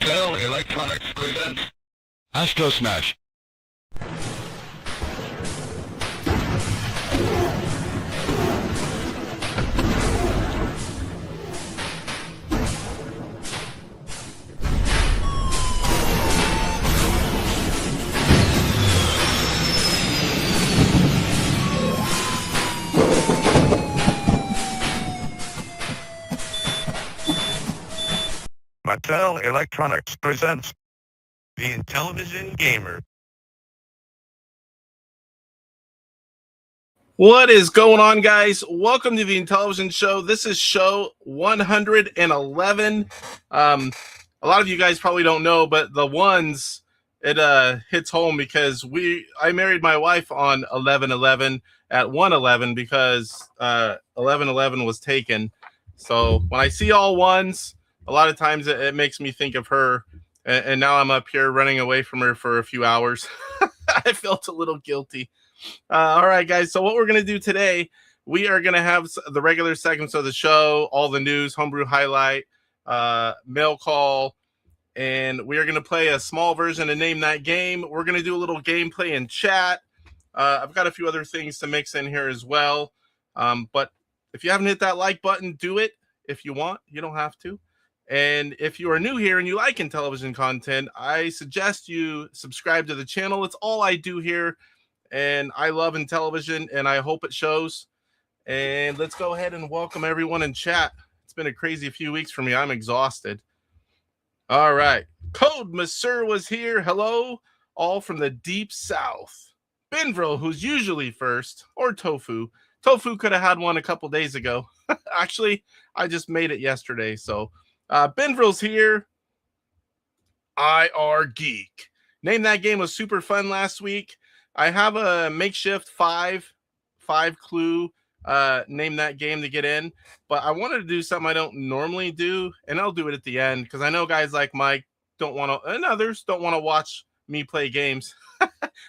Mattel Electronics presents Astro Smash. Mattel Electronics presents the Intellivision Gamer. What is going on, guys? Welcome to the Intellivision Show. This is show 111. A lot of you guys probably don't know, but the ones, it hits home because I married my wife on 11/11 at 1/11 because 11/11 was taken. So when I see all ones, a lot of times it makes me think of her. And now I'm up here running away from her for a few hours. I felt a little guilty. All right, guys. So what we're going to do today, we are going to have the regular segments of the show, all the news, Homebrew Highlight, mail call, and we are going to play a small version of Name That Game. We're going to do a little gameplay in chat. I've got a few other things to mix in here as well. But if you haven't hit that like button, do it if you want. You don't have to. And if you are new here and you like Intellivision content, I suggest you subscribe to the channel. It's all I do here. And I love Intellivision, and I hope it shows. And let's go ahead and welcome everyone in chat. It's been a crazy few weeks for me. I'm exhausted. All right. Code Monsieur was here. Hello, all from the deep south. Benville, who's usually first, or Tofu. Tofu could have had one a couple days ago. Actually, I just made it yesterday. So Benville's here. AtariAge. Name That Game was super fun last week. I have a makeshift five clue Name That Game to get in, but I wanted to do something I don't normally do, and I'll do it at the end because I know guys like Mike don't want to, and others don't want to watch me play games.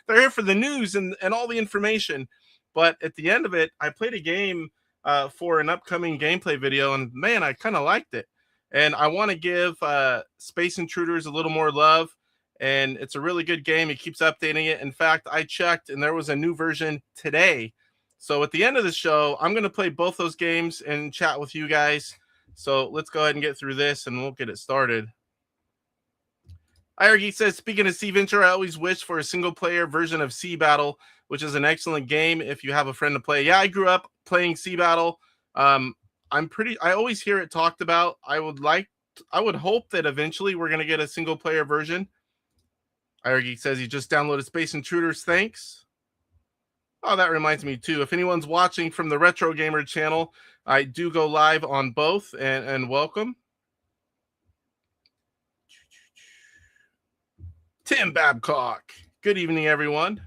They're here for the news and all the information, but at the end of it, I played a game for an upcoming gameplay video, and man, I kind of liked it, and I want to give Space Intruders a little more love. And it's a really good game. He keeps updating it. In fact, I checked and there was a new version today. So at the end of the show, I'm going to play both those games and chat with you guys. So let's go ahead and get through this and we'll get it started. AtariAge says, speaking of Sea Venture, I always wish for a single player version of Sea Battle, which is an excellent game if you have a friend to play. Yeah, I grew up playing Sea Battle. I always hear it talked about. I would hope that eventually we're going to get a single player version. AtariAge says he just downloaded Space Intruders. Thanks. Oh, that reminds me too. If anyone's watching from the Retro Gamer channel, I do go live on both, and welcome. Tim Babcock. Good evening, everyone.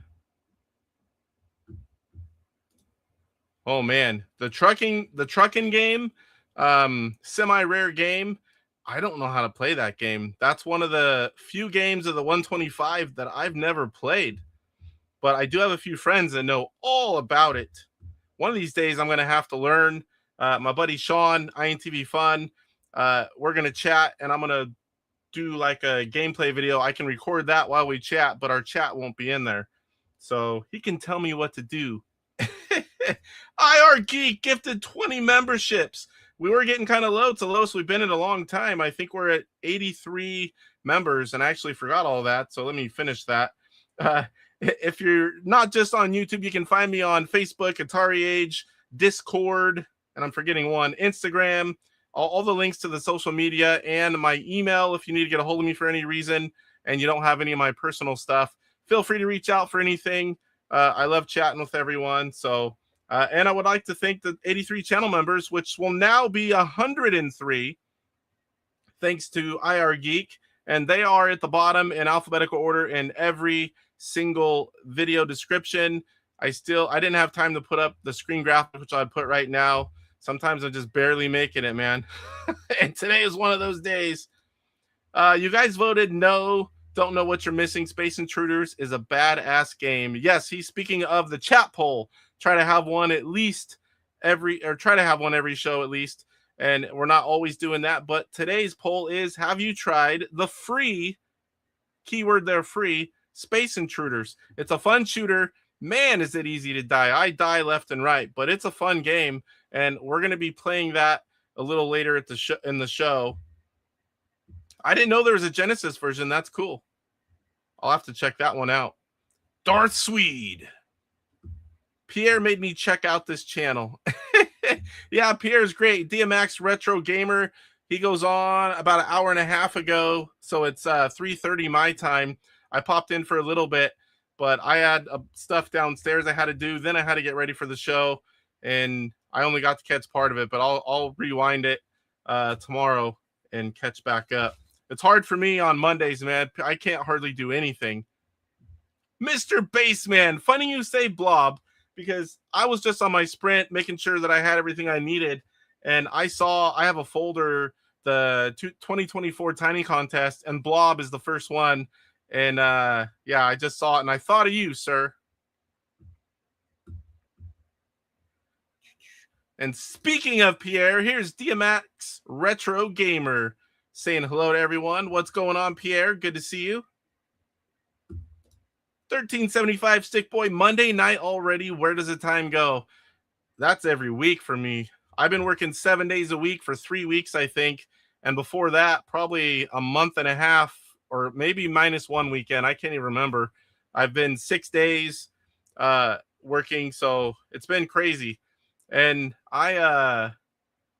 Oh man, the trucking game, semi-rare game. I don't know how to play that game. That's one of the few games of the 125 that I've never played. But I do have a few friends that know all about it. One of these days, I'm going to have to learn. My buddy Sean, Intv Fun, we're going to chat, and I'm going to do like a gameplay video. I can record that while we chat, but our chat won't be in there. So he can tell me what to do. AtariAge gifted 20 memberships. We were getting kind of low. It's the lowest we've been in a long time. I think we're at 83 members, and I actually forgot all that. So let me finish that. If you're not just on YouTube, you can find me on Facebook, AtariAge, Discord, and I'm forgetting one, Instagram, all the links to the social media, and my email if you need to get a hold of me for any reason and you don't have any of my personal stuff. Feel free to reach out for anything. I love chatting with everyone. So. And I would like to thank the 83 channel members, which will now be 103, thanks to AtariAge. And they are at the bottom in alphabetical order in every single video description. I didn't have time to put up the screen graphic, which I'd put right now. Sometimes I'm just barely making it, man. And today is one of those days. You guys voted no. Don't know what you're missing. Space Intruders is a badass game. Yes, he's speaking of the chat poll. Try to have one every show at least. and we're not always doing that. But today's poll is, have you tried the free, keyword there, free, Space Intruders? It's a fun shooter. Man, is it easy to die. I die left and right, but it's a fun game, and we're going to be playing that a little later at in the show. I didn't know there was a Genesis version. That's cool. I'll have to check that one out. Darth Swede. Pierre made me check out this channel. Yeah, Pierre's great. DMX Retro Gamer. He goes on about an hour and a half ago, so it's 3:30 my time. I popped in for a little bit, but I had stuff downstairs I had to do. Then I had to get ready for the show, and I only got to catch part of it, but I'll rewind it tomorrow and catch back up. It's hard for me on Mondays, man. I can't hardly do anything. Mr. Baseman, funny you say blob, because I was just on my sprint making sure that I had everything I needed, and I have a folder, the 2024 Tiny Contest, and blob is the first one, and yeah, I just saw it, and I thought of you, sir. And speaking of Pierre, here's DMX Retro Gamer saying hello to everyone. What's going on, Pierre? Good to see you. 1375 Stick Boy, Monday night already. Where does the time go? That's every week for me. I've been working 7 days a week for 3 weeks, I think. And before that, probably a month and a half, or maybe minus one weekend. I can't even remember. I've been 6 days working, so it's been crazy. And I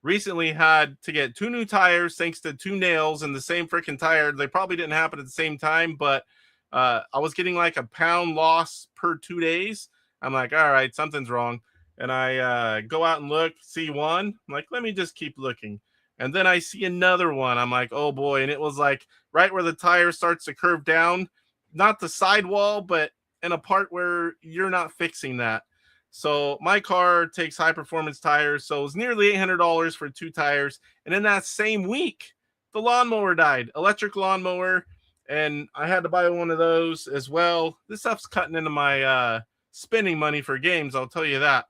recently had to get 2 new tires thanks to 2 nails in the same freaking tire. They probably didn't happen at the same time, but I was getting like a pound loss per 2 days. I'm like, all right, something's wrong. And I go out and look, see one. I'm like, let me just keep looking. And then I see another one. I'm like, oh boy. And it was like right where the tire starts to curve down, not the sidewall, but in a part where you're not fixing that. So my car takes high performance tires. So it was nearly $800 for 2 tires. And in that same week, the lawnmower died, electric lawnmower. And I had to buy one of those as well. This stuff's cutting into my spending money for games, I'll tell you that,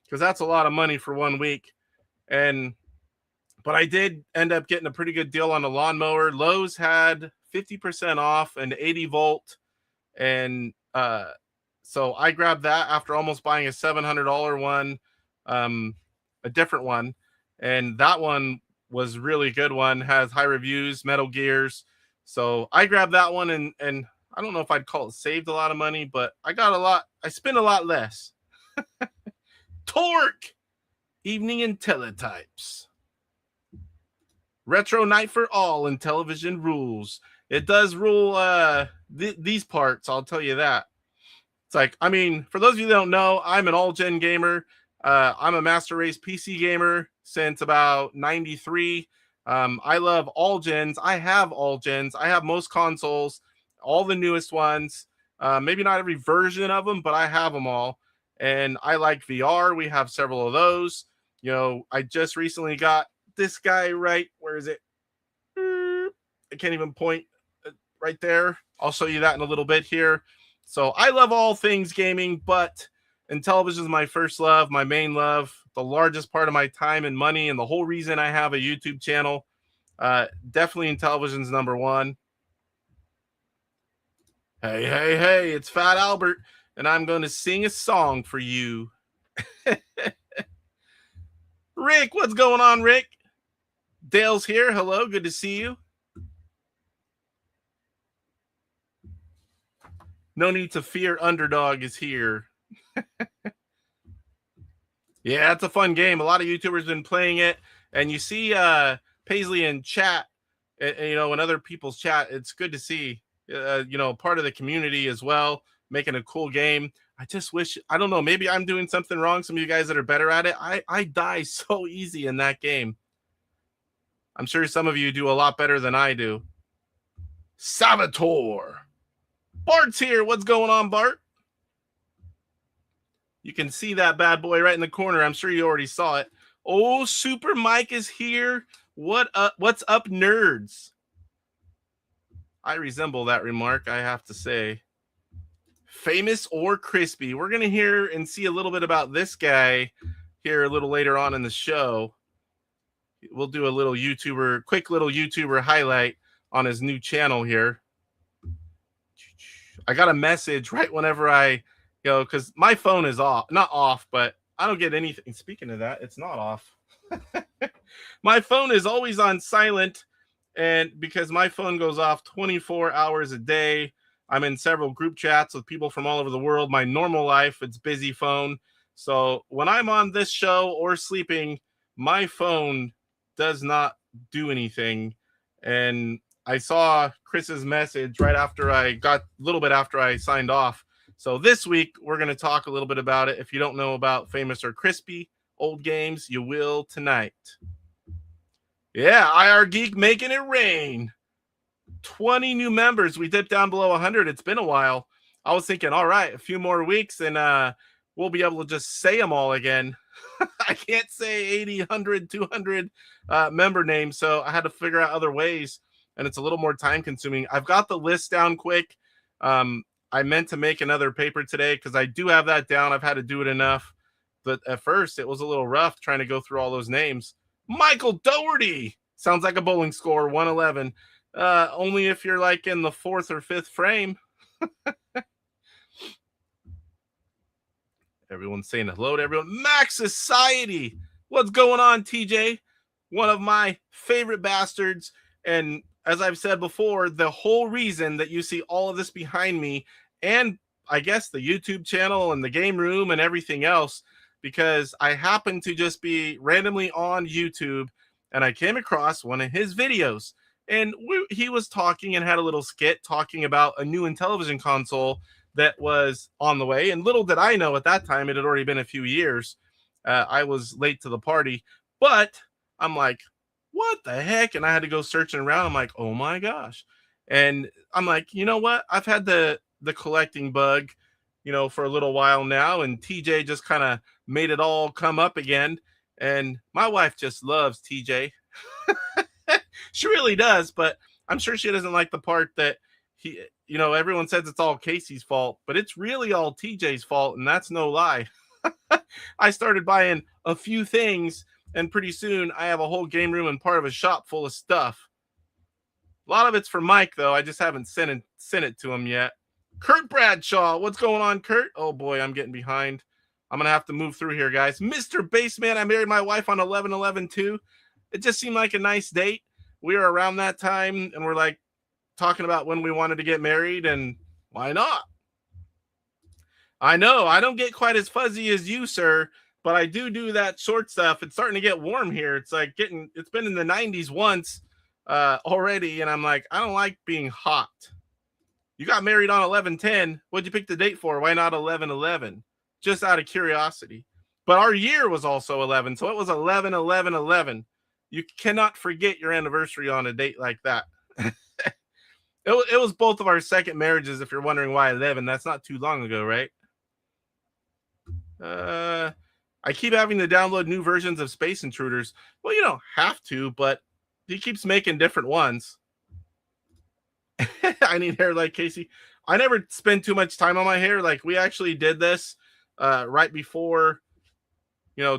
because that's a lot of money for 1 week. But I did end up getting a pretty good deal on a lawnmower. Lowe's had 50% off an 80 volt. And so I grabbed that after almost buying a $700 one, a different one. And that one was really good one, has high reviews, metal gears. So I grabbed that one, and I don't know if I'd call it saved a lot of money, but I spent a lot less. Torque! Evening Intellitypes. Retro night for all, Intellivision rules. It does rule these parts, I'll tell you that. It's like, I mean, for those of you that don't know, I'm an all-gen gamer. I'm a Master Race PC gamer since about 93. I love all gens. I have all gens. I have most consoles, all the newest ones. Maybe not every version of them, but I have them all. And I like VR. We have several of those. You know, I just recently got this guy right. Where is it? I can't even point right there. I'll show you that in a little bit here. So I love all things gaming, but Intellivision is my first love, my main love, the largest part of my time and money, and the whole reason I have a YouTube channel. Definitely Intellivision's number one. Hey, hey, hey, it's Fat Albert, and I'm going to sing a song for you. Rick, what's going on, Rick? Dale's here. Hello, good to see you. No need to fear, Underdog is here. Yeah, it's a fun game. A lot of YouTubers have been playing it, and you see Paisley in chat, you know, in other people's chat. It's good to see, you know, part of the community as well, making a cool game. I just wish, I don't know, maybe I'm doing something wrong. Some of you guys that are better at it, I die so easy in that game. I'm sure some of you do a lot better than I do. Saboteur. Bart's here. What's going on, Bart? You can see that bad boy right in the corner. I'm sure you already saw it. Oh, Super Mike is here. What's up, nerds? I resemble that remark, I have to say. Famous or crispy. We're going to hear and see a little bit about this guy here a little later on in the show. we'll do a little quick little YouTuber highlight on his new channel here. I got a message right whenever I go, because my phone is off, not off, but I don't get anything. Speaking of that, it's not off. My phone is always on silent, and because my phone goes off 24 hours a day, I'm in several group chats with people from all over the world. My normal life, it's busy phone. So when I'm on this show or sleeping, my phone does not do anything. And I saw Chris's message right after a little bit after I signed off. So this week, we're going to talk a little bit about it. If you don't know about famous or crispy old games, you will tonight. Yeah, IR Geek making it rain. 20 new members. We dipped down below 100. It's been a while. I was thinking, all right, a few more weeks and we'll be able to just say them all again. I can't say 80, 100, 200 member names, so I had to figure out other ways, and it's a little more time consuming. I've got the list down quick. I meant to make another paper today because I do have that down. I've had to do it enough. But at first, it was a little rough trying to go through all those names. Michael Doherty. Sounds like a bowling score, 111. Only if you're like in the 4th or 5th frame. Everyone's saying hello to everyone. Max Society. What's going on, TJ? One of my favorite bastards. And as I've said before, the whole reason that you see all of this behind me, and I guess the YouTube channel and the game room and everything else, because I happened to just be randomly on YouTube and I came across one of his videos. And he was talking and had a little skit talking about a new Intellivision console that was on the way. And little did I know at that time, it had already been a few years. I was late to the party, but I'm like, what the heck? And I had to go searching around. I'm like, oh my gosh. And I'm like, you know what? I've had the collecting bug, for a little while now. And TJ just kind of made it all come up again. And my wife just loves TJ. She really does, but I'm sure she doesn't like the part that everyone says it's all Casey's fault, but it's really all TJ's fault, and that's no lie. I started buying a few things, and pretty soon I have a whole game room and part of a shop full of stuff. A lot of it's for Mike, though. I just haven't sent it to him yet. Kurt Bradshaw, what's going on, Kurt? Oh boy, I'm getting behind. I'm gonna have to move through here, guys. Mr. Baseman, I married my wife on 11/11 too. It just seemed like a nice date. We were around that time, and we're like talking about when we wanted to get married, and why not? I know I don't get quite as fuzzy as you, sir, but I do that short stuff. It's starting to get warm here. It's like it's been in the 90s once already, and I'm like, I don't like being hot. You got married on 11/10. What'd you pick the date for? Why not 11/11? Just out of curiosity. But our year was also 11, so it was 11/11/11. You cannot forget your anniversary on a date like that. It was both of our second marriages, if you're wondering why 11. That's not too long ago, right? I keep having to download new versions of Space Intruders. Well, you don't have to, but he keeps making different ones. I need hair like Casey. I never spend too much time on my hair. Like, we actually did this right before,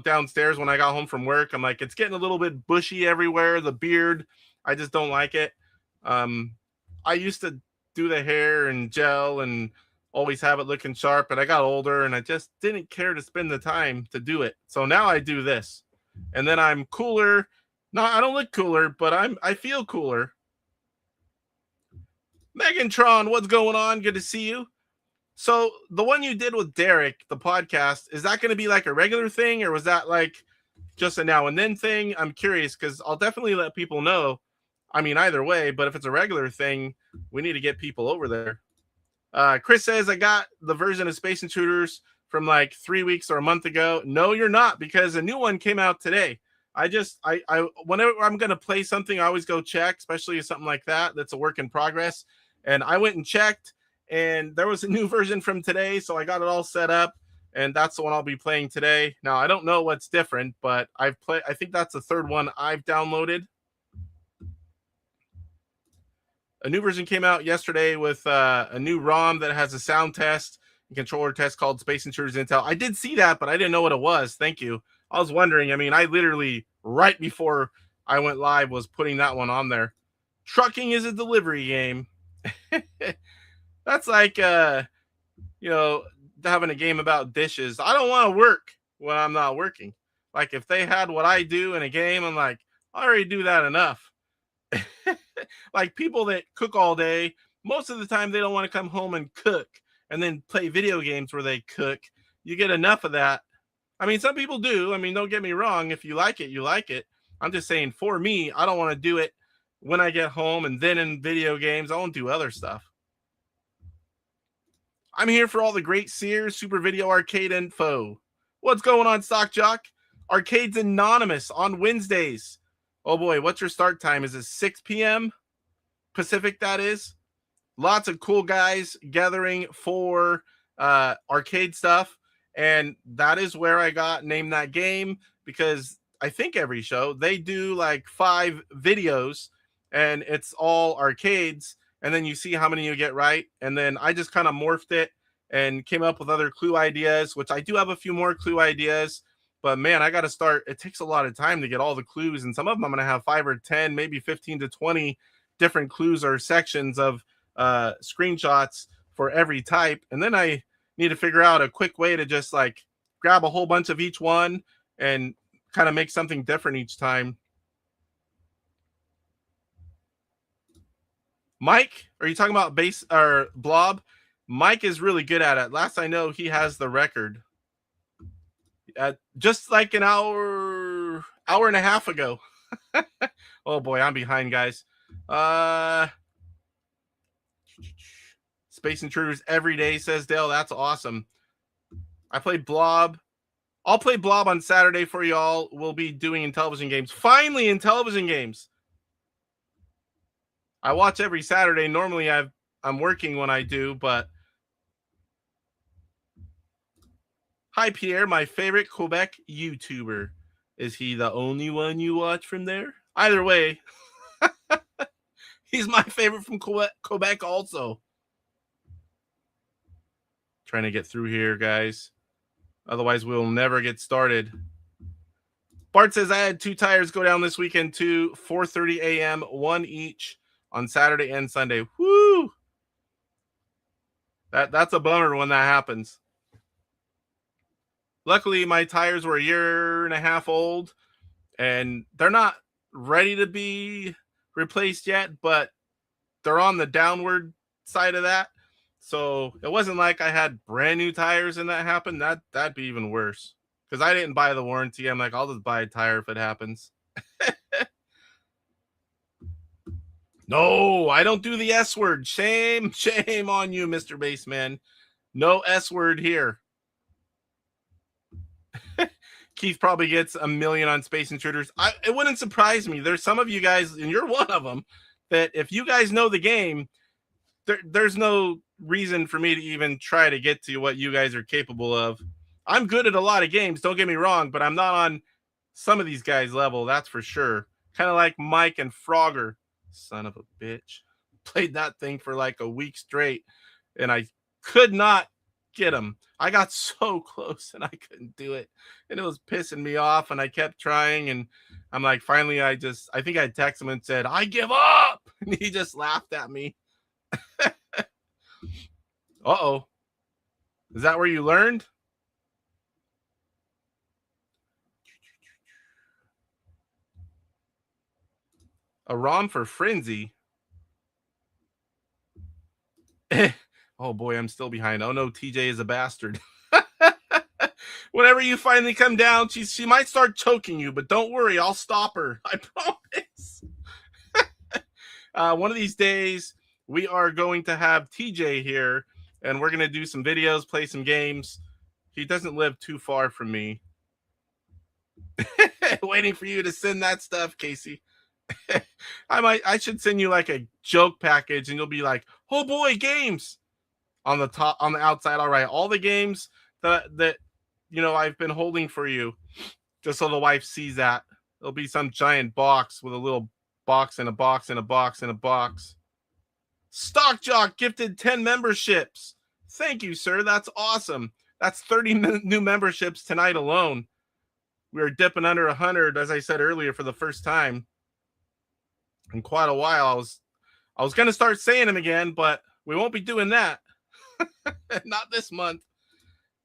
downstairs when I got home from work. I'm like, it's getting a little bit bushy everywhere. The beard, I just don't like it. I used to do the hair and gel and always have it looking sharp, but I got older and I just didn't care to spend the time to do it. So now I do this, and then I'm cooler. No, I don't look cooler, but I feel cooler. Megantron, what's going on? Good to see you. So the one you did with Derek, the podcast, is that going to be like a regular thing, or was that like just a now and then thing? I'm curious, because I'll definitely let people know. I mean, either way, but if it's a regular thing, we need to get people over there. Chris says, I got the version of Space Intruders from like 3 weeks or a month ago. No, you're not, because a new one came out today. Whenever I'm going to play something, I always go check, especially something like that that's a work in progress. And I went and checked, and there was a new version from today, so I got it all set up, and that's the one I'll be playing today. Now, I don't know what's different, but I think that's the third one I've downloaded. A new version came out yesterday with a new ROM that has a sound test and controller test called Space Intruders Intel. I did see that, but I didn't know what it was. Thank you. I was wondering. I mean, I literally, right before I went live was putting that one on there. Trucking is a delivery game. That's like having a game about dishes. I don't want to work when I'm not working. Like if they had what I do in a game, I'm like, I already do that enough. Like people that cook all day, most of the time they don't want to come home and cook and then play video games where they cook. You get enough of that. I mean, some people do. I mean, don't get me wrong. If you like it, you like it. I'm just saying for me, I don't want to do it when I get home and then in video games. I won't do other stuff. I'm here for all the great Sears Super Video Arcade info. What's going on, Stock Jock? Arcade's Anonymous on Wednesdays. Oh boy, what's your start time? Is it 6 p.m. Pacific, that is? Lots of cool guys gathering for arcade stuff. And that is where I got named that game, because I think every show they do like 5 videos and it's all arcades. And then you see how many you get right. And then I just kind of morphed it and came up with other clue ideas, which I do have a few more clue ideas. But man, I got to start. It takes a lot of time to get all the clues. And some of them I'm going to have 5 or 10, maybe 15 to 20 different clues or sections of screenshots for every type. And then I need to figure out a quick way to just like grab a whole bunch of each one and kind of make something different each time. Mike, are you talking about base or blob? Mike is really good at it. Last I know, he has the record. Just like an hour and a half ago. Oh boy, I'm behind, guys. Space Intruders every day, says Dale. That's awesome. I play Blob. I'll play Blob on Saturday for y'all. We'll be doing Intellivision games. Finally, Intellivision games. I watch every Saturday. Normally, I'm working when I do, but hi, Pierre, my favorite Quebec YouTuber. Is he the only one you watch from there? Either way, he's my favorite from Quebec also. Trying to get through here, guys. Otherwise, we'll never get started. Bart says, I had 2 tires go down this weekend too. 4:30 a.m., 1 each on Saturday and Sunday. Woo! That's a bummer when that happens. Luckily, my tires were 1.5 years old, and they're not ready to be replaced yet, but they're on the downward side of that. So it wasn't like I had brand new tires and that happened. That'd be even worse, because I didn't buy the warranty. I'm like, I'll just buy a tire if it happens. No, I don't do the S word. Shame on you, Mr. Baseman. No S word here. Keith probably gets 1 million on Space Intruders. It wouldn't surprise me. There's some of you guys, and you're one of them, that if you guys know the game, there's no reason for me to even try to get to what you guys are capable of. I'm good at a lot of games, don't get me wrong, but I'm not on some of these guys' level, that's for sure. Kind of like Mike and Frogger. Son of a bitch. Played that thing for like a week straight, and I could not get him. I got so close, and I couldn't do it. And it was pissing me off, and I kept trying, and I'm like, finally, I think I texted him and said, I give up! And he just laughed at me. Uh-oh. Is that where you learned? A ROM for Frenzy. Oh boy, I'm still behind. Oh no, TJ is a bastard. Whenever you finally come down, she might start choking you, but don't worry, I'll stop her. I promise. One of these days, we are going to have TJ here, and we're going to do some videos, play some games. He doesn't live too far from me. Waiting for you to send that stuff, Casey. I should send you like a joke package, and you'll be like, oh boy, games. On the top, on the outside, all right, all the games that I've been holding for you, just so the wife sees that. It'll be some giant box with a little box and a box and a box and a box. Stock Jock gifted 10 memberships. Thank you, sir. That's awesome. That's 30 new memberships tonight alone. We are dipping under 100, as I said earlier, for the first time. in quite a while. I was going to start saying them again, but we won't be doing that. Not this month.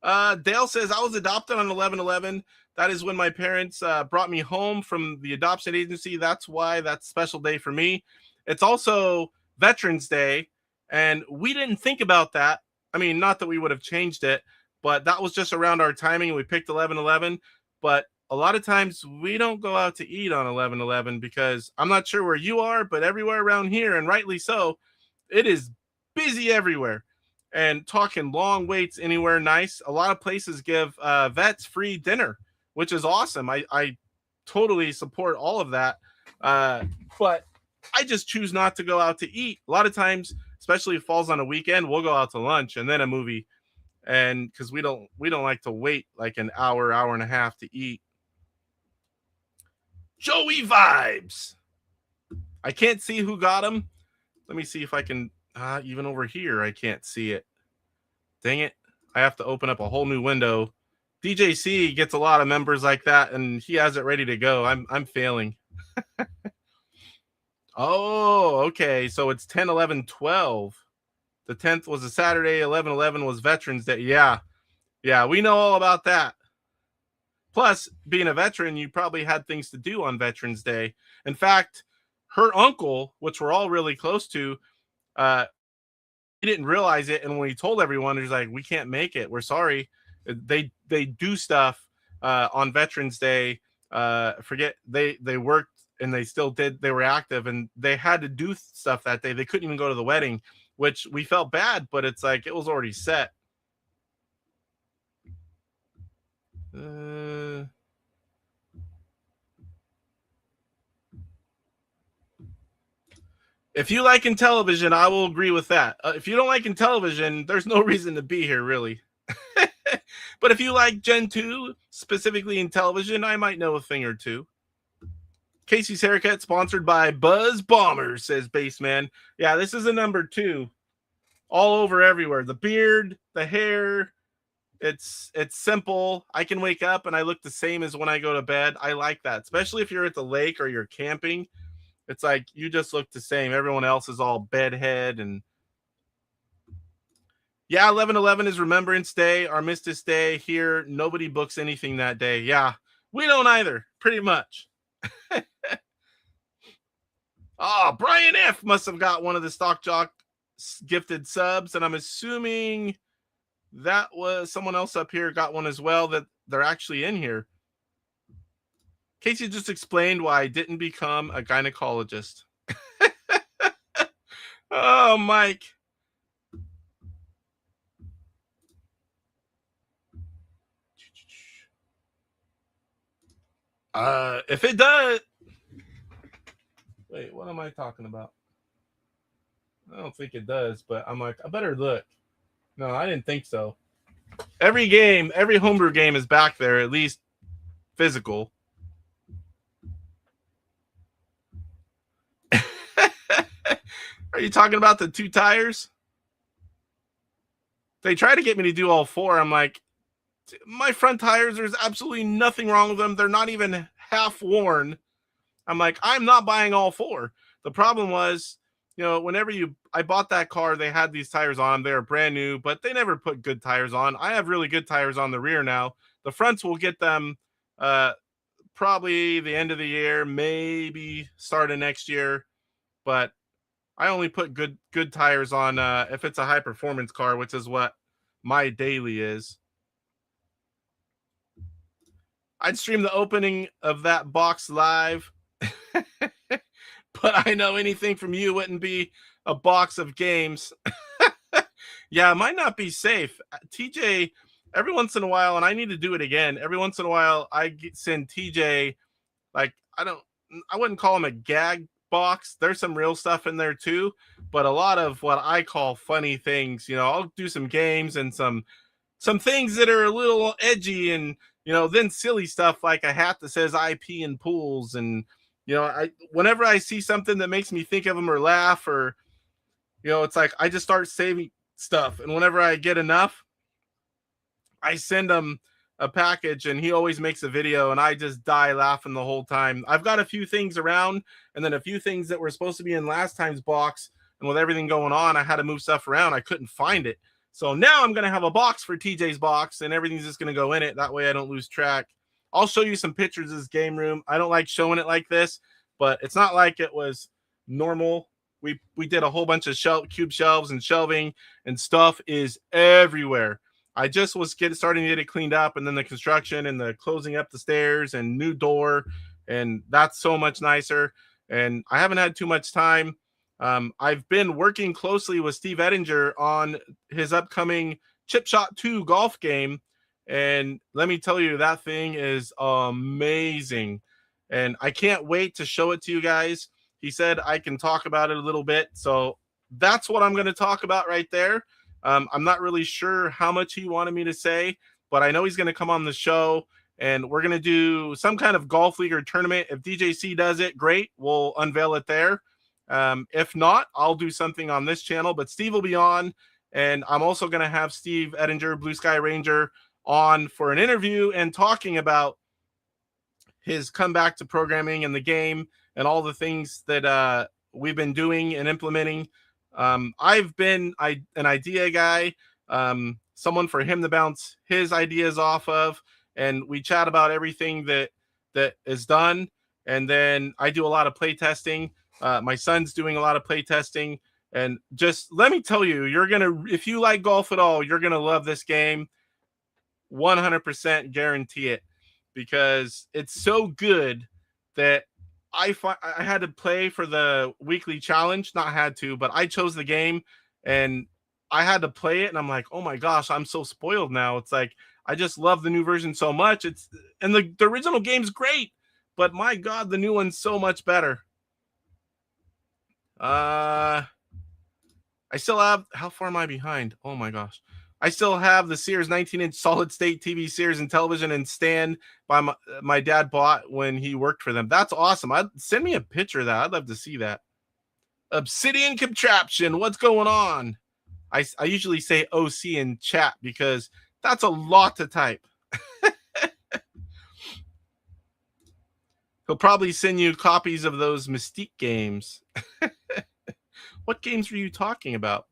Dale says, I was adopted on 11/11. That is when my parents brought me home from the adoption agency. That's why that's a special day for me. It's also Veterans Day, and we didn't think about that. I mean, not that we would have changed it, but that was just around our timing. We picked 11/11, but a lot of times we don't go out to eat on 11/11 because I'm not sure where you are, but everywhere around here, and rightly so, it is busy everywhere. And talking long waits anywhere nice. A lot of places give vets free dinner, which is awesome. I totally support all of that. But I just choose not to go out to eat. A lot of times, especially if it falls on a weekend, we'll go out to lunch and then a movie. And because we don't like to wait like an hour and a half to eat. Joey vibes. I can't see who got them. Let me see if I can. Even over here, I can't see it. Dang it. I have to open up a whole new window. DJC gets a lot of members like that, and he has it ready to go. I'm failing. Oh, okay. So it's 10, 11, 12. The 10th was a Saturday. 11/11 was Veterans Day. Yeah. Yeah, we know all about that. Plus, being a veteran, you probably had things to do on Veterans Day. In fact, her uncle, which we're all really close to, he didn't realize it, and when he told everyone, he's like, "We can't make it. We're sorry." They do stuff on Veterans Day. Forget they worked and they still did. They were active and they had to do stuff that day. They couldn't even go to the wedding, which we felt bad, but it's like it was already set. If you like Intellivision, I will agree with that. If you don't like Intellivision, there's no reason to be here, really. But if you like Gen 2, specifically Intellivision, I might know a thing or two. Casey's Haircut, sponsored by Buzz Bomber, says Baseman. Yeah, this is a number 2. All over everywhere. The beard, the hair, it's simple. I can wake up and I look the same as when I go to bed. I like that, especially if you're at the lake or you're camping. It's like you just look the same. Everyone else is all bedhead. And yeah, 11/11 is Remembrance Day, Armistice Day. Here, nobody books anything that day. Yeah, we don't either, pretty much. Oh, Brian F. must have got one of the Stock Jock gifted subs, and I'm assuming that was someone else up here got one as well, that they're actually in here. Casey just explained why I didn't become a gynecologist. Oh, Mike. If it does... Wait, what am I talking about? I don't think it does, but I'm like, I better look. No, I didn't think so. Every game, every homebrew game is back there, at least physical. Are you talking about the 2 tires? They try to get me to do all 4. I'm like, my front tires, there's absolutely nothing wrong with them. They're not even half worn. I'm like, I'm not buying all 4. The problem was, whenever I bought that car, they had these tires on. They're brand new, but they never put good tires on. I have really good tires on the rear now. The fronts will get them probably the end of the year, maybe start of next year. But I only put good tires on if it's a high performance car, which is what my daily is. I'd stream the opening of that box live. But I know anything from you wouldn't be a box of games. Yeah, it might not be safe. TJ, every once in a while, and I need to do it again, every once in a while, I send TJ, like, I wouldn't call him a gag box. There's some real stuff in there too, but a lot of what I call funny things. I'll do some games and some things that are a little edgy, and then silly stuff like a hat that says IP and pools. And whenever I see something that makes me think of them or laugh, or it's like I just start saving stuff, and whenever I get enough, I send them a package, and he always makes a video, and I just die laughing the whole time. I've got a few things around, and then a few things that were supposed to be in last time's box, and with everything going on, I had to move stuff around. I couldn't find it. So now I'm going to have a box for TJ's box, and everything's just going to go in it. That way I don't lose track. I'll show you some pictures of this game room. I don't like showing it like this, but it's not like it was normal. We did a whole bunch of cube shelves and shelving, and stuff is everywhere. I just was starting to get it cleaned up, and then the construction and the closing up the stairs and new door, and that's so much nicer. And I haven't had too much time. I've been working closely with Steve Ettinger on his upcoming Chip Shot 2 golf game, and let me tell you, that thing is amazing, and I can't wait to show it to you guys. He said I can talk about it a little bit, so that's what I'm going to talk about right there. I'm not really sure how much he wanted me to say, but I know he's going to come on the show, and we're going to do some kind of golf league or tournament. If DJC does it, great. We'll unveil it there. If not, I'll do something on this channel, but Steve will be on, and I'm also going to have Steve Ettinger, Blue Sky Ranger, on for an interview and talking about his comeback to programming and the game and all the things that we've been doing and implementing. I've been an idea guy, someone for him to bounce his ideas off of, and we chat about everything that is done. And then I do a lot of play testing. My son's doing a lot of play testing, and just let me tell you, if you like golf at all, you're gonna love this game. 100% guarantee it, because it's so good that I had to play for the weekly challenge. Not had to, but I chose the game and I had to play it, and I'm like, oh my gosh, I'm so spoiled now. It's like I just love the new version so much. And the original game's great, but my God, the new one's so much better. I still have, how far am I behind? Oh my gosh. I still have the Sears 19-inch solid-state TV Sears and television and stand by my dad bought when he worked for them. That's awesome. Send me a picture of that. I'd love to see that. Obsidian Contraption, what's going on? I usually say OC in chat because that's a lot to type. He'll probably send you copies of those Mystique games. What games were you talking about?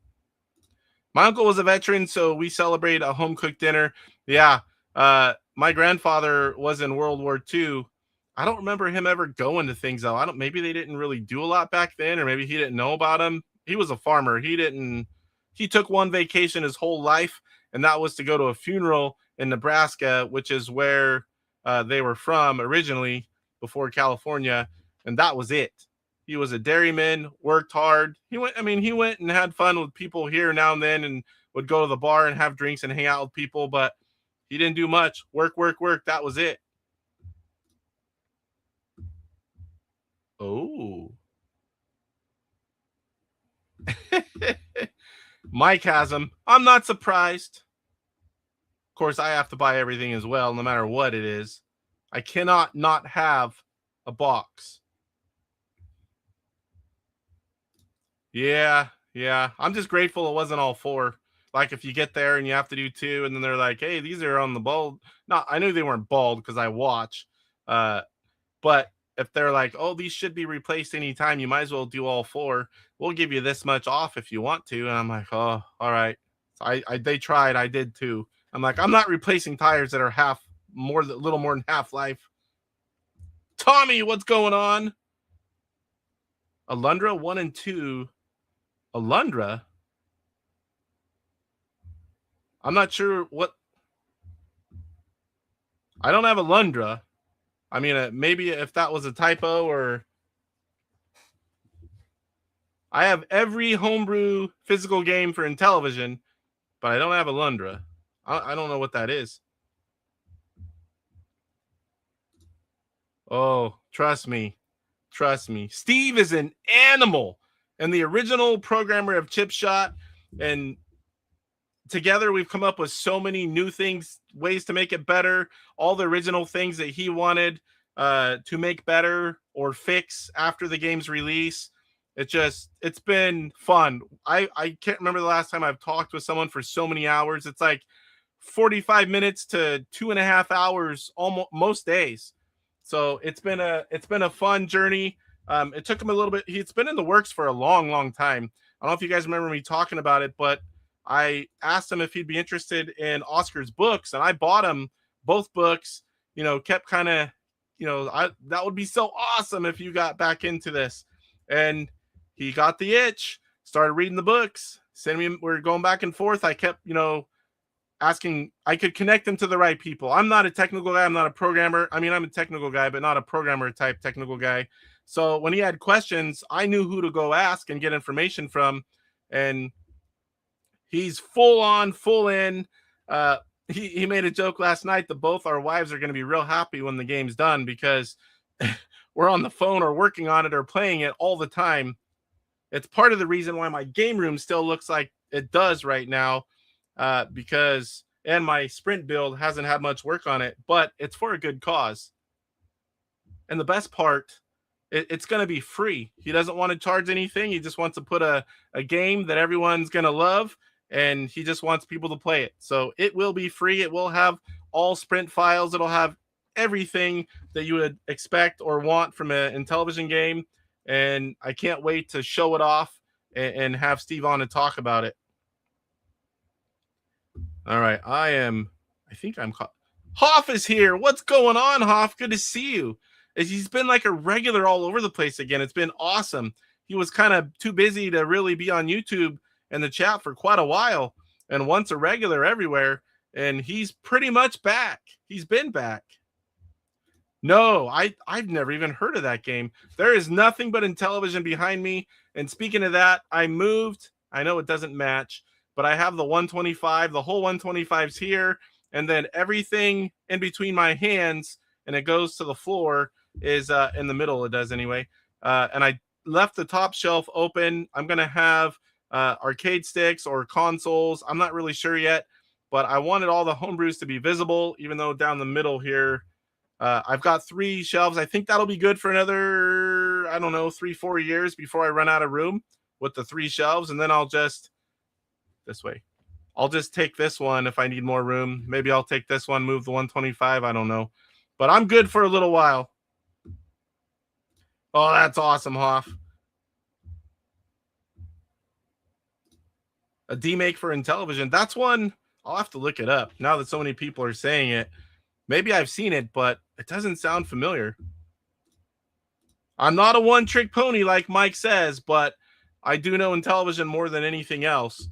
My uncle was a veteran, so we celebrate a home-cooked dinner. Yeah, my grandfather was in World War II. I don't remember him ever going to things, though. Maybe they didn't really do a lot back then, or maybe he didn't know about them. He was a farmer. He took one vacation his whole life, and that was to go to a funeral in Nebraska, which is where they were from originally before California, and that was it. He was a dairyman, worked hard. He went and had fun with people here now and then, and would go to the bar and have drinks and hang out with people, but he didn't do much. Work, work, work. That was it. Oh. Mike has them. I'm not surprised. Of course, I have to buy everything as well, no matter what it is. I cannot not have a box. Yeah. I'm just grateful it wasn't all 4. Like if you get there and you have to do 2, and then they're like, hey, these are on the bald. No, I knew they weren't bald because I watch. But if they're like, oh, these should be replaced anytime, you might as well do all 4. We'll give you this much off if you want to. And I'm like, oh, all right. So they tried. I did too. I'm like, I'm not replacing tires that are little more than half life. Tommy, what's going on? Alundra 1 and 2. Alundra? I'm not sure what. I don't have Alundra. I mean, maybe if that was a typo, or I have every homebrew physical game for Intellivision, but I don't have Alundra. I don't know what that is. Oh, trust me. Steve is an animal, and the original programmer of Chip Shot, and together we've come up with so many new things, ways to make it better. All the original things that he wanted to make better or fix after the game's release. It's been fun. I can't remember the last time I've talked with someone for so many hours. It's like 45 minutes to 2.5 hours almost most days. So it's been a fun journey. It took him a little bit. It's been in the works for a long time. I don't know if you guys remember me talking about it, but I asked him if he'd be interested in Oscar's books, and I bought him both books. You know, kept kind of, you know, that would be so awesome if you got back into this. And he got the itch, started reading the books, sending me. We're going back and forth. I kept, you know, asking. I could connect him to the right people. I'm not a technical guy. I'm not a programmer. I mean, I'm a technical guy, but not a programmer type technical guy. So when he had questions, I knew who to go ask and get information from. And he's full in. He made a joke last night that both our wives are going to be real happy when the game's done, because we're on the phone or working on it or playing it all the time. It's part of the reason why my game room still looks like it does right now, because and my sprint build hasn't had much work on it, but it's for a good cause. And the best part, it's going to be free. He doesn't want to charge anything. He just wants to put a game that everyone's going to love, and he just wants people to play it. So it will be free. It will have all sprint files. It'll have everything that you would expect or want from an Intellivision game. And I can't wait to show it off and have Steve on to talk about it. All right. I think I'm caught. Hoff is here. What's going on, Hoff? Good to see you. He's been like a regular all over the place again. It's been awesome. He was kind of too busy to really be on YouTube and the chat for quite a while, and once a regular everywhere, and he's pretty much back. He's been back. No, I've never even heard of that game. There is nothing but Intellivision behind me. And speaking of that, I moved. I know it doesn't match, but I have the 125. The whole 125's here, and then everything in between my hands, and it goes to the floor, is in the middle. It does anyway. And I left the top shelf open. I'm going to have arcade sticks or consoles. I'm not really sure yet, but I wanted all the homebrews to be visible, even though down the middle here, I've got 3 shelves. I think that'll be good for another, I don't know, 3-4 years before I run out of room with the 3 shelves. And then I'll just, this way, I'll just take this one if I need more room. Maybe I'll take this one, move the 125. I don't know, but I'm good for a little while. Oh, that's awesome, Hoff. A demake for Intellivision. That's one, I'll have to look it up now that so many people are saying it. Maybe I've seen it, but it doesn't sound familiar. I'm not a one-trick pony like Mike says, but I do know Intellivision more than anything else.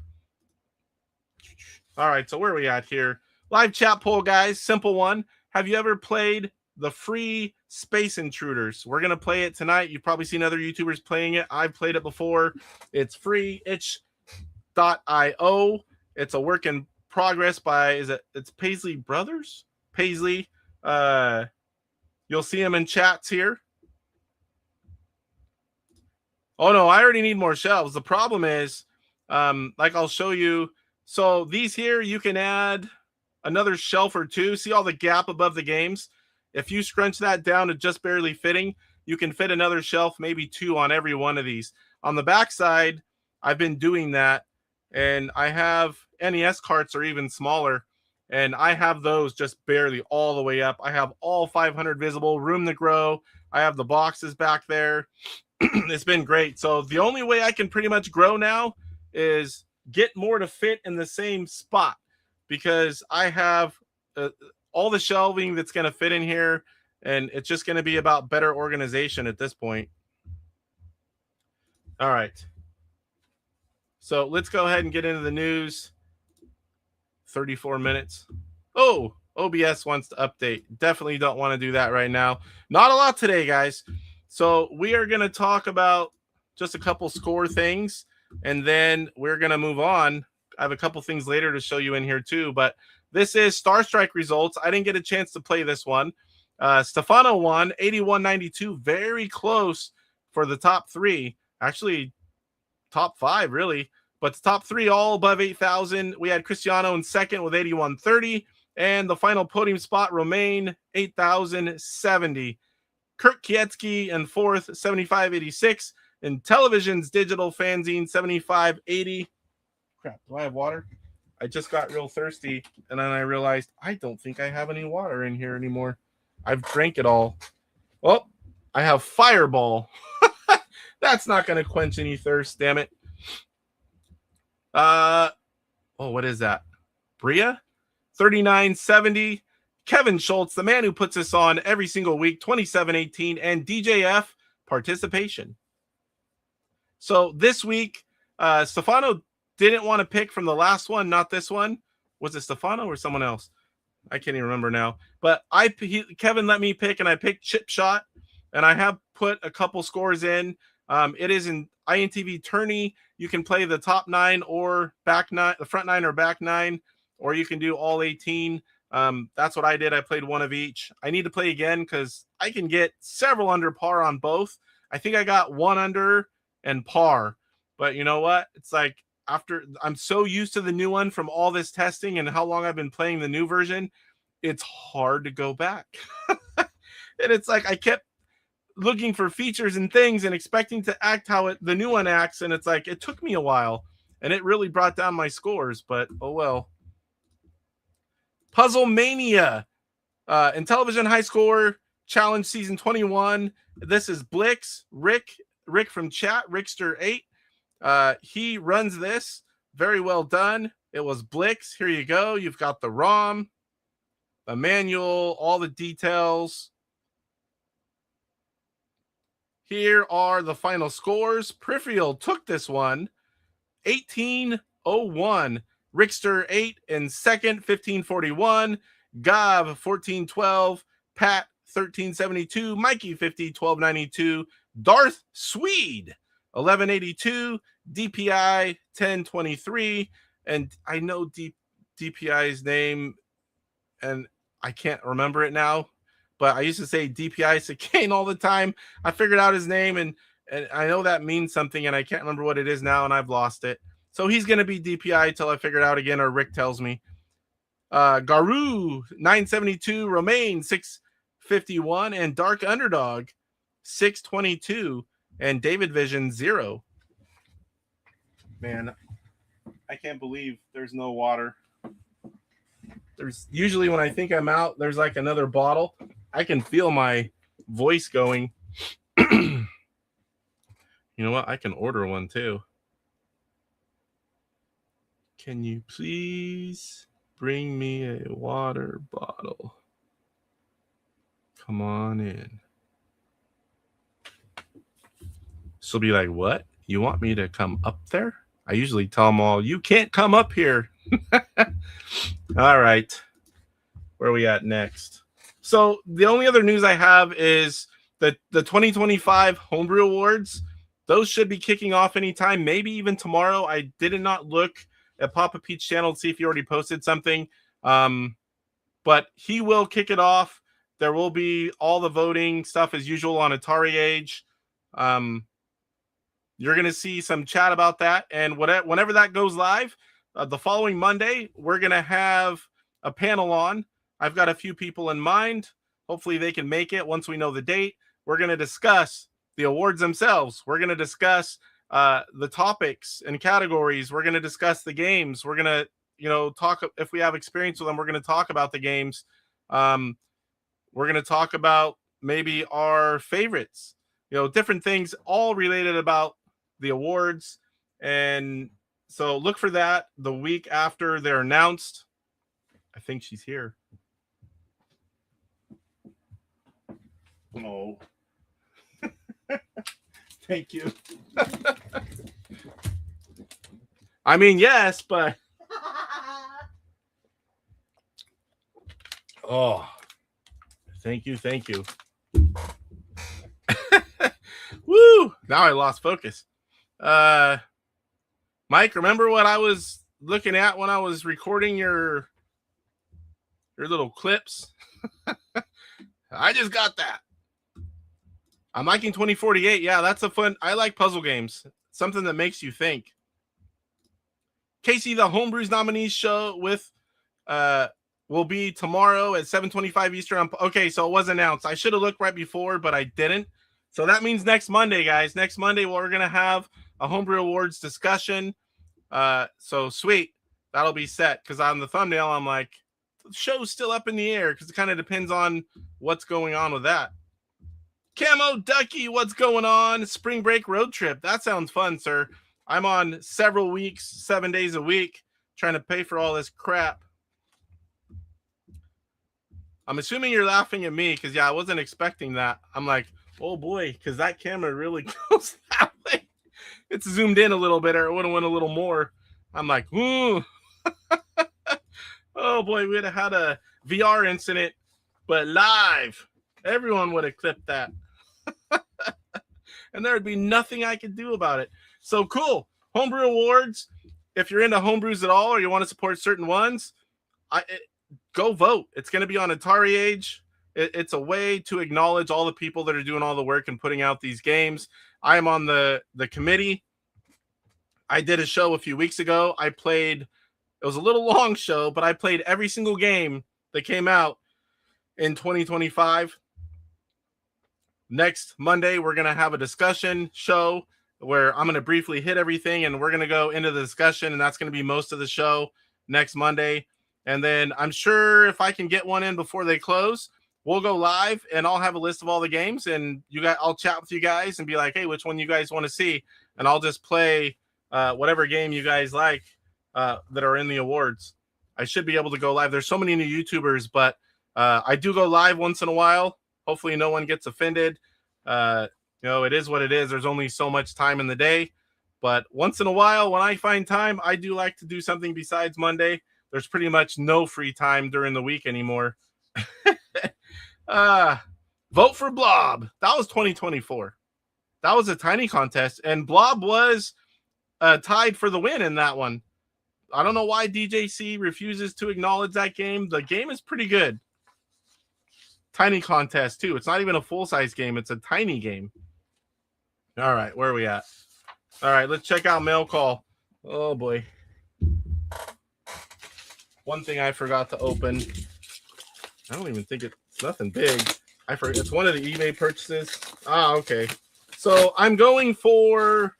All right, so where are we at here? Live chat poll, guys. Simple one. Have you ever played the free Space Intruders? We're going to play it tonight. You've probably seen other YouTubers playing it. I've played it before. It's free. itch.io. It's a work in progress by, it's Paisley Brothers? Paisley. You'll see them in chats here. Oh, no, I already need more shelves. The problem is, like I'll show you. So these here, you can add another shelf or 2. See all the gap above the games? If you scrunch that down to just barely fitting, you can fit another shelf, maybe 2 on every one of these. On the back side, I've been doing that, and I have NES carts are even smaller, and I have those just barely all the way up. I have all 500 visible, room to grow. I have the boxes back there. It's been great. So the only way I can pretty much grow now is get more to fit in the same spot, because I have all the shelving that's going to fit in here, and it's just going to be about better organization at this point. All right. So let's go ahead and get into the news. 34 minutes. Oh, OBS wants to update. Definitely don't want to do that right now. Not a lot today, guys. So we are going to talk about just a couple score things, and then we're going to move on. I have a couple things later to show you in here too, but this is Star Strike results. I didn't get a chance to play this one. Stefano won 81.92, very close for the top 3. Actually, top 5, really. But the top 3 all above 8,000. We had Cristiano in second with 81.30. And the final podium spot, Romain, 8,070. Kurt Kietsky in fourth, 75.86. Intellivision's digital fanzine, 75.80. Crap, do I have water? I just got real thirsty, and then I realized I don't think I have any water in here anymore. I've drank it all. Well, I have Fireball. That's not going to quench any thirst, damn it. Oh, what is that? Bria? 3970. Kevin Schultz, the man who puts us on every single week, 2718, and DJF participation. So this week, Stefano didn't want to pick from the last one, not this one. Was it Stefano or someone else? I can't even remember now. But Kevin let me pick, and I picked Chip Shot, and I have put a couple scores in. It is in Intv tourney. You can play the top 9 or back 9, the front 9 or back 9, or you can do all 18. That's what I did. I played one of each. I need to play again because I can get several under par on both. I think I got 1 under and par. But you know what? It's like after I'm so used to the new one from all this testing and how long I've been playing the new version, it's hard to go back. And it's like I kept looking for features and things and expecting to act how the new one acts, and it's like it took me a while, and it really brought down my scores, but oh well. Puzzle Mania, Intellivision High Score Challenge Season 21. This is Blix, Rick from chat, Rickster8. He runs this. Very well done. It was Blix. Here you go. You've got the ROM, the manual, all the details. Here are the final scores. Peripheral took this one, 1801. Rickster8 in second, 1541. Gav, 1412. Pat, 1372. Mikey, 50, 1292. Darth Swede, 1182. DPI, 1023. And I know DPI's name, and I can't remember it now. But I used to say DPI Sakane all the time. I figured out his name, and I know that means something, and I can't remember what it is now, and I've lost it. So he's going to be DPI till I figure it out again, or Rick tells me. Garu, 972. Romaine, 651. And Dark Underdog, 622. And David Vision, 0. Man, I can't believe there's no water. There's usually when I think I'm out, there's like another bottle. I can feel my voice going. You know what? I can order one too. Can you please bring me a water bottle? Come on in. She'll be like, what? You want me to come up there? I usually tell them all, you can't come up here. All right. Where are we at next? So the only other news I have is the 2025 Homebrew Awards. Those should be kicking off anytime, maybe even tomorrow. I did not look at Papa Pete's channel to see if he already posted something. But he will kick it off. There will be all the voting stuff as usual on AtariAge. You're going to see some chat about that. And whenever that goes live, the following Monday, we're going to have a panel on. I've got a few people in mind. Hopefully they can make it once we know the date. We're going to discuss the awards themselves. We're going to discuss the topics and categories. We're going to discuss the games. We're going to, talk if we have experience with them. We're going to talk about the games. We're going to talk about maybe our favorites, different things, all related about the awards. And so look for that the week after they're announced. I think she's here. Oh. Thank you. I mean, yes, but oh, thank you. Woo! Now I lost focus. Mike, remember what I was looking at when I was recording your little clips? I just got that. I'm liking 2048. Yeah, that's a fun. I like puzzle games. Something that makes you think. Casey, the Homebrews nominees show will be tomorrow at 7:25 Eastern. Okay, so it was announced. I should have looked right before, but I didn't. So that means next Monday, guys. Next Monday, we're going to have a Homebrew Awards discussion. So sweet. that'll be set, because on the thumbnail, I'm like, the show's still up in the air, because it kind of depends on what's going on with that. Camo Ducky, what's going on? Spring break road trip. That sounds fun, sir. I'm on several weeks, 7 days a week, trying to pay for all this crap. I'm assuming you're laughing at me, because, yeah, I wasn't expecting that. I'm like, oh, boy, because that camera really goes that way. It's zoomed in a little bit, or it would have went a little more. I'm like, ooh. Oh, boy, we'd have had a VR incident, but live. Everyone would have clipped that. And there would be nothing I could do about it. So cool. Homebrew Awards. If you're into homebrews at all, or you want to support certain ones, go vote. It's going to be on AtariAge. It's a way to acknowledge all the people that are doing all the work and putting out these games. I am on the committee. I did a show a few weeks ago. It was a little long show, but I played every single game that came out in 2025. Next Monday, we're going to have a discussion show where I'm going to briefly hit everything, and we're going to go into the discussion, and that's going to be most of the show next Monday. And then I'm sure if I can get one in before they close, we'll go live, and I'll have a list of all the games, and I'll chat with you guys and be like, hey, which one you guys want to see? And I'll just play whatever game you guys like that are in the awards. I should be able to go live. There's so many new YouTubers, but I do go live once in a while. Hopefully no one gets offended. It is what it is. There's only so much time in the day. But once in a while, when I find time, I do like to do something besides Monday. There's pretty much no free time during the week anymore. Vote for Blob. That was 2024. That was a tiny contest, and Blob was tied for the win in that one. I don't know why DJC refuses to acknowledge that game. The game is pretty good. Tiny contest, too. It's not even a full-size game. It's a tiny game. All right, where are we at? All right, let's check out mail call. Oh, boy. One thing I forgot to open. I don't even think it's nothing big. I forget. It's one of the eBay purchases. Okay. So I'm going for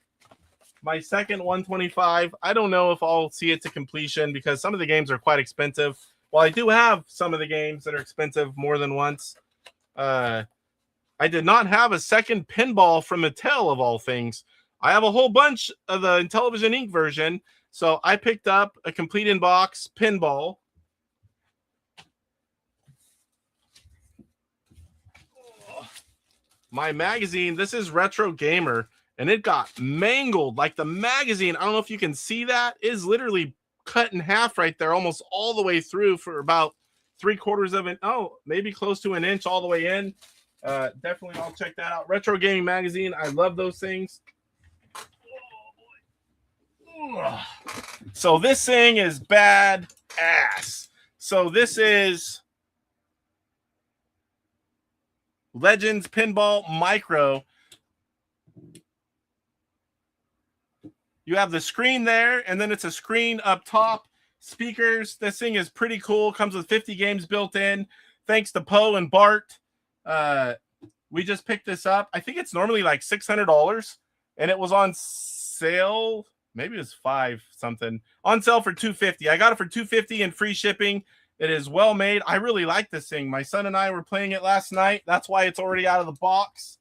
my second 125. I don't know if I'll see it to completion because some of the games are quite expensive. Well, I do have some of the games that are expensive more than once. I did not have a second pinball from Mattel, of all things. I have a whole bunch of the Intellivision Inc. version, so I picked up a complete in-box pinball. My magazine, this is Retro Gamer, and it got mangled. Like the magazine, I don't know if you can see that, is literally cut in half right there, almost all the way through for about 3/4 of an, maybe close to an inch all the way in. Definitely, I'll check that out. Retro Gaming Magazine, I love those things. So this thing is bad ass. So this is Legends Pinball Micro. You have the screen there, and then it's a screen up top. Speakers. This thing is pretty cool. Comes with 50 games built in. Thanks to Poe and Bart. We just picked this up. I think it's normally like $600, and it was on sale. Maybe it was $5 something. On sale for $250. I got it for $250 and free shipping. It is well made. I really like this thing. My son and I were playing it last night. That's why it's already out of the box.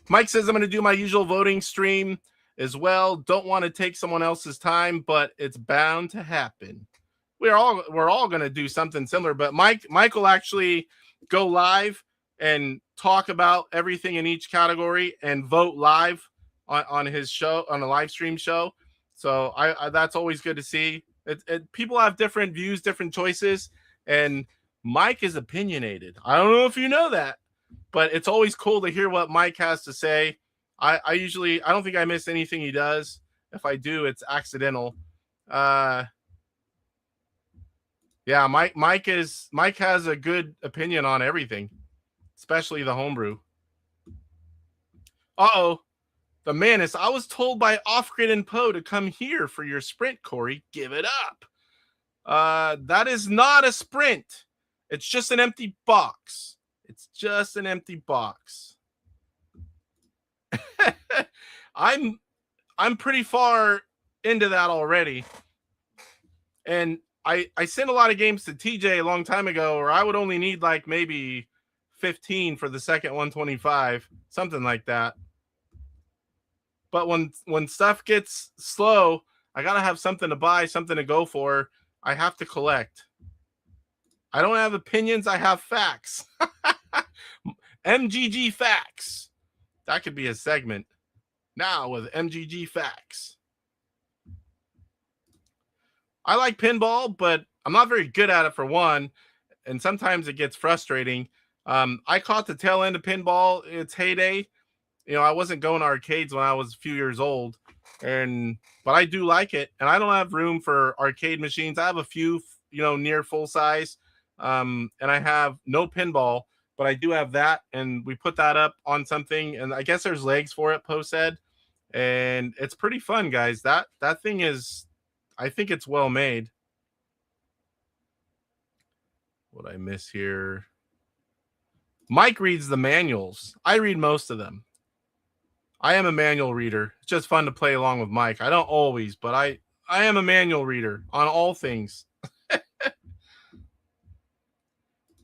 Mike says I'm going to do my usual voting stream as well. Don't want to take someone else's time, but it's bound to happen. We're all going to do something similar, but Mike will actually go live and talk about everything in each category and vote live on his show, on a live stream show. So I that's always good to see. People have different views, different choices, and Mike is opinionated. I don't know if you know that, but it's always cool to hear what Mike has to say. I don't think I miss anything he does. If I do, it's accidental. Yeah, Mike has a good opinion on everything, especially the homebrew. The Manus. I was told by Off-Grid and Poe to come here for your sprint, Corey. Give it up. That is not a sprint. It's just an empty box. It's just an empty box. I'm pretty far into that already. And I sent a lot of games to TJ a long time ago, or I would only need like maybe 15 for the second 125, something like that. But when stuff gets slow, I gotta have something to buy, something to go for. I have to collect. I don't have opinions, I have facts. MGG Facts. That could be a segment. Now with MGG Facts. I like pinball, but I'm not very good at it for one, and sometimes it gets frustrating. I caught the tail end of pinball its heyday. You know, I wasn't going to arcades when I was a few years old, but I do like it, and I don't have room for arcade machines. I have a few, you know, near full size, and I have no pinball, but I do have that, and we put that up on something, and I guess there's legs for it, Poe said, and it's pretty fun, guys. That thing is, I think it's well made. What I miss here? Mike reads the manuals. I read most of them. I am a manual reader. It's just fun to play along with Mike. I don't always, but I am a manual reader on all things.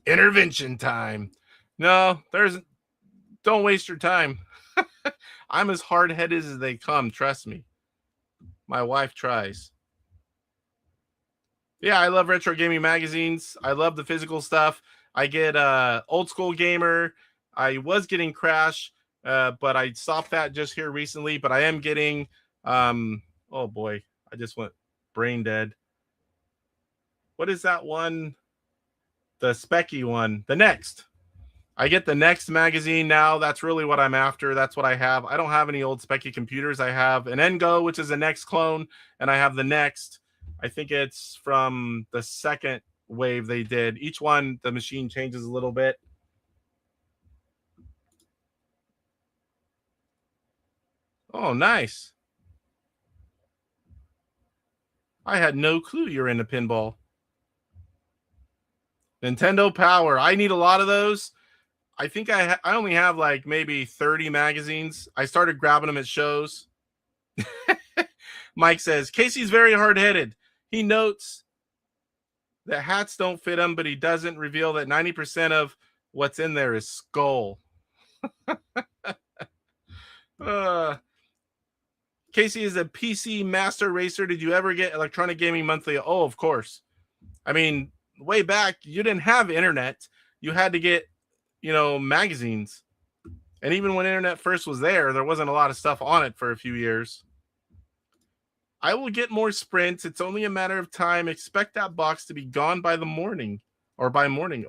Intervention time. No, don't waste your time. I'm as hard-headed as they come, trust me. My wife tries. Yeah, I love retro gaming magazines. I love the physical stuff. I get Old School Gamer. I was getting Crash, but I stopped that just here recently. But I am getting, oh boy, I just went brain dead. What is that one? The Specky one. The Next. I get the Next magazine now. That's really what I'm after. That's what I have. I don't have any old Specky computers. I have an Ngo, which is a Next clone, and I have the Next. I think it's from the second wave they did. Each one, the machine changes a little bit. Oh, nice. I had no clue you're into pinball. Nintendo Power. I need a lot of those. I think I only have like maybe 30 magazines. I started grabbing them at shows. Mike says, Casey's very hard-headed. He notes that hats don't fit him, but he doesn't reveal that 90% of what's in there is skull. Casey is a PC master racer. Did you ever get Electronic Gaming Monthly? Oh, of course. I mean, way back, you didn't have internet. You had to get, you know, magazines. And even when internet first was there wasn't a lot of stuff on it for a few years. I will get more sprints. It's only a matter of time. Expect that box to be gone by the morning or by morning.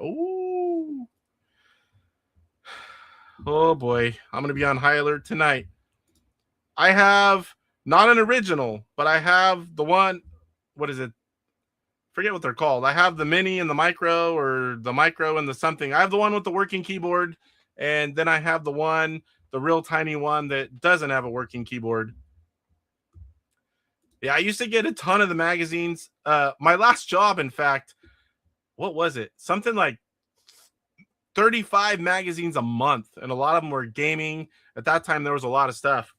Oh boy. I'm going to be on high alert tonight. I have not an original, but I have the one, what is it? Forget what they're called. I have the mini and the micro, or the micro and the something. I have the one with the working keyboard, and then I have the real tiny one that doesn't have a working keyboard. Yeah, I used to get a ton of the magazines. My last job, in fact, what was it? Something like 35 magazines a month, and a lot of them were gaming. At that time, there was a lot of stuff.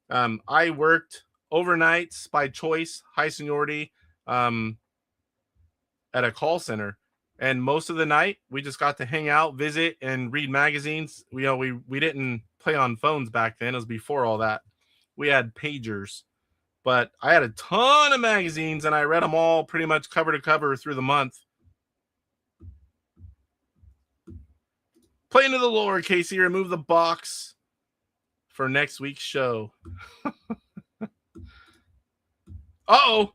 I worked overnights by choice, high seniority, at a call center, and most of the night we just got to hang out, visit, and read magazines. We didn't play on phones back then. It was before all that. We had pagers. But I had a ton of magazines, and I read them all pretty much cover to cover through the month. Play into the lore, Casey. Remove the box for next week's show. Uh-oh.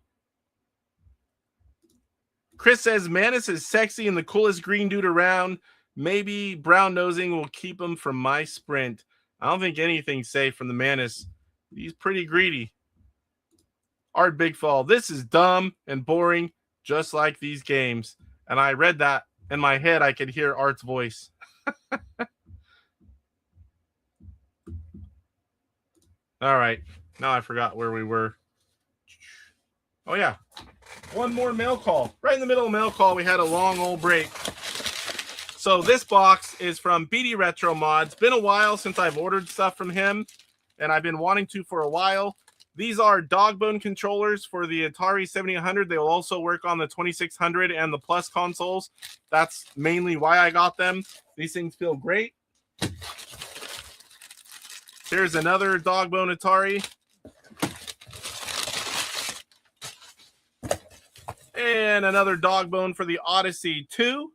Chris says, Manus is sexy and the coolest green dude around. Maybe brown nosing will keep him from my sprint. I don't think anything's safe from the Manus. He's pretty greedy. Art Big Fall. This is dumb and boring, just like these games. And I read that in my head. I could hear Art's voice. All right. Now I forgot where we were. Oh, yeah. One more mail call. Right in the middle of mail call, we had a long old break. So this box is from BD Retro Mods. Been a while since I've ordered stuff from him. and I've been wanting to for a while. These are dog bone controllers for the Atari 7800. They will also work on the 2600 and the Plus consoles. That's mainly why I got them. These things feel great. Here's another dog bone Atari. And another dog bone for the Odyssey 2.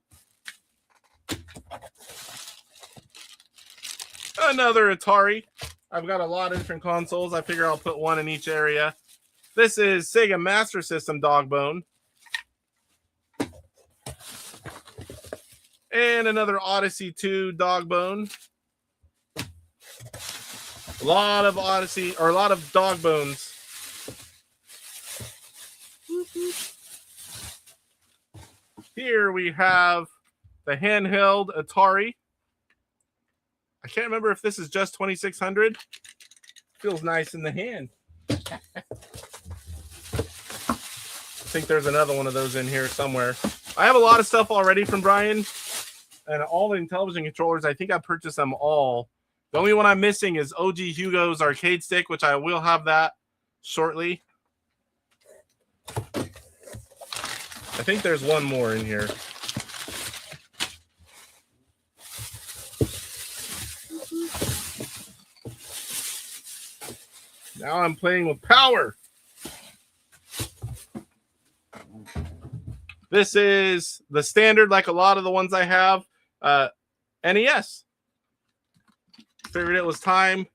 Another Atari. I've got a lot of different consoles. I figure I'll put one in each area. This is Sega Master System dog bone. And another Odyssey 2 dog bone. A lot of Odyssey, or a lot of dog bones. Here we have the handheld Atari. I can't remember if this is just 2600. Feels nice in the hand. I think there's another one of those in here somewhere. I have a lot of stuff already from Brian. And all the Intellivision controllers, I think I purchased them all. The only one I'm missing is OG Hugo's arcade stick, which I will have that shortly. I think there's one more in here. Now I'm playing with power. This is the standard, like a lot of the ones I have. NES. Figured it was time.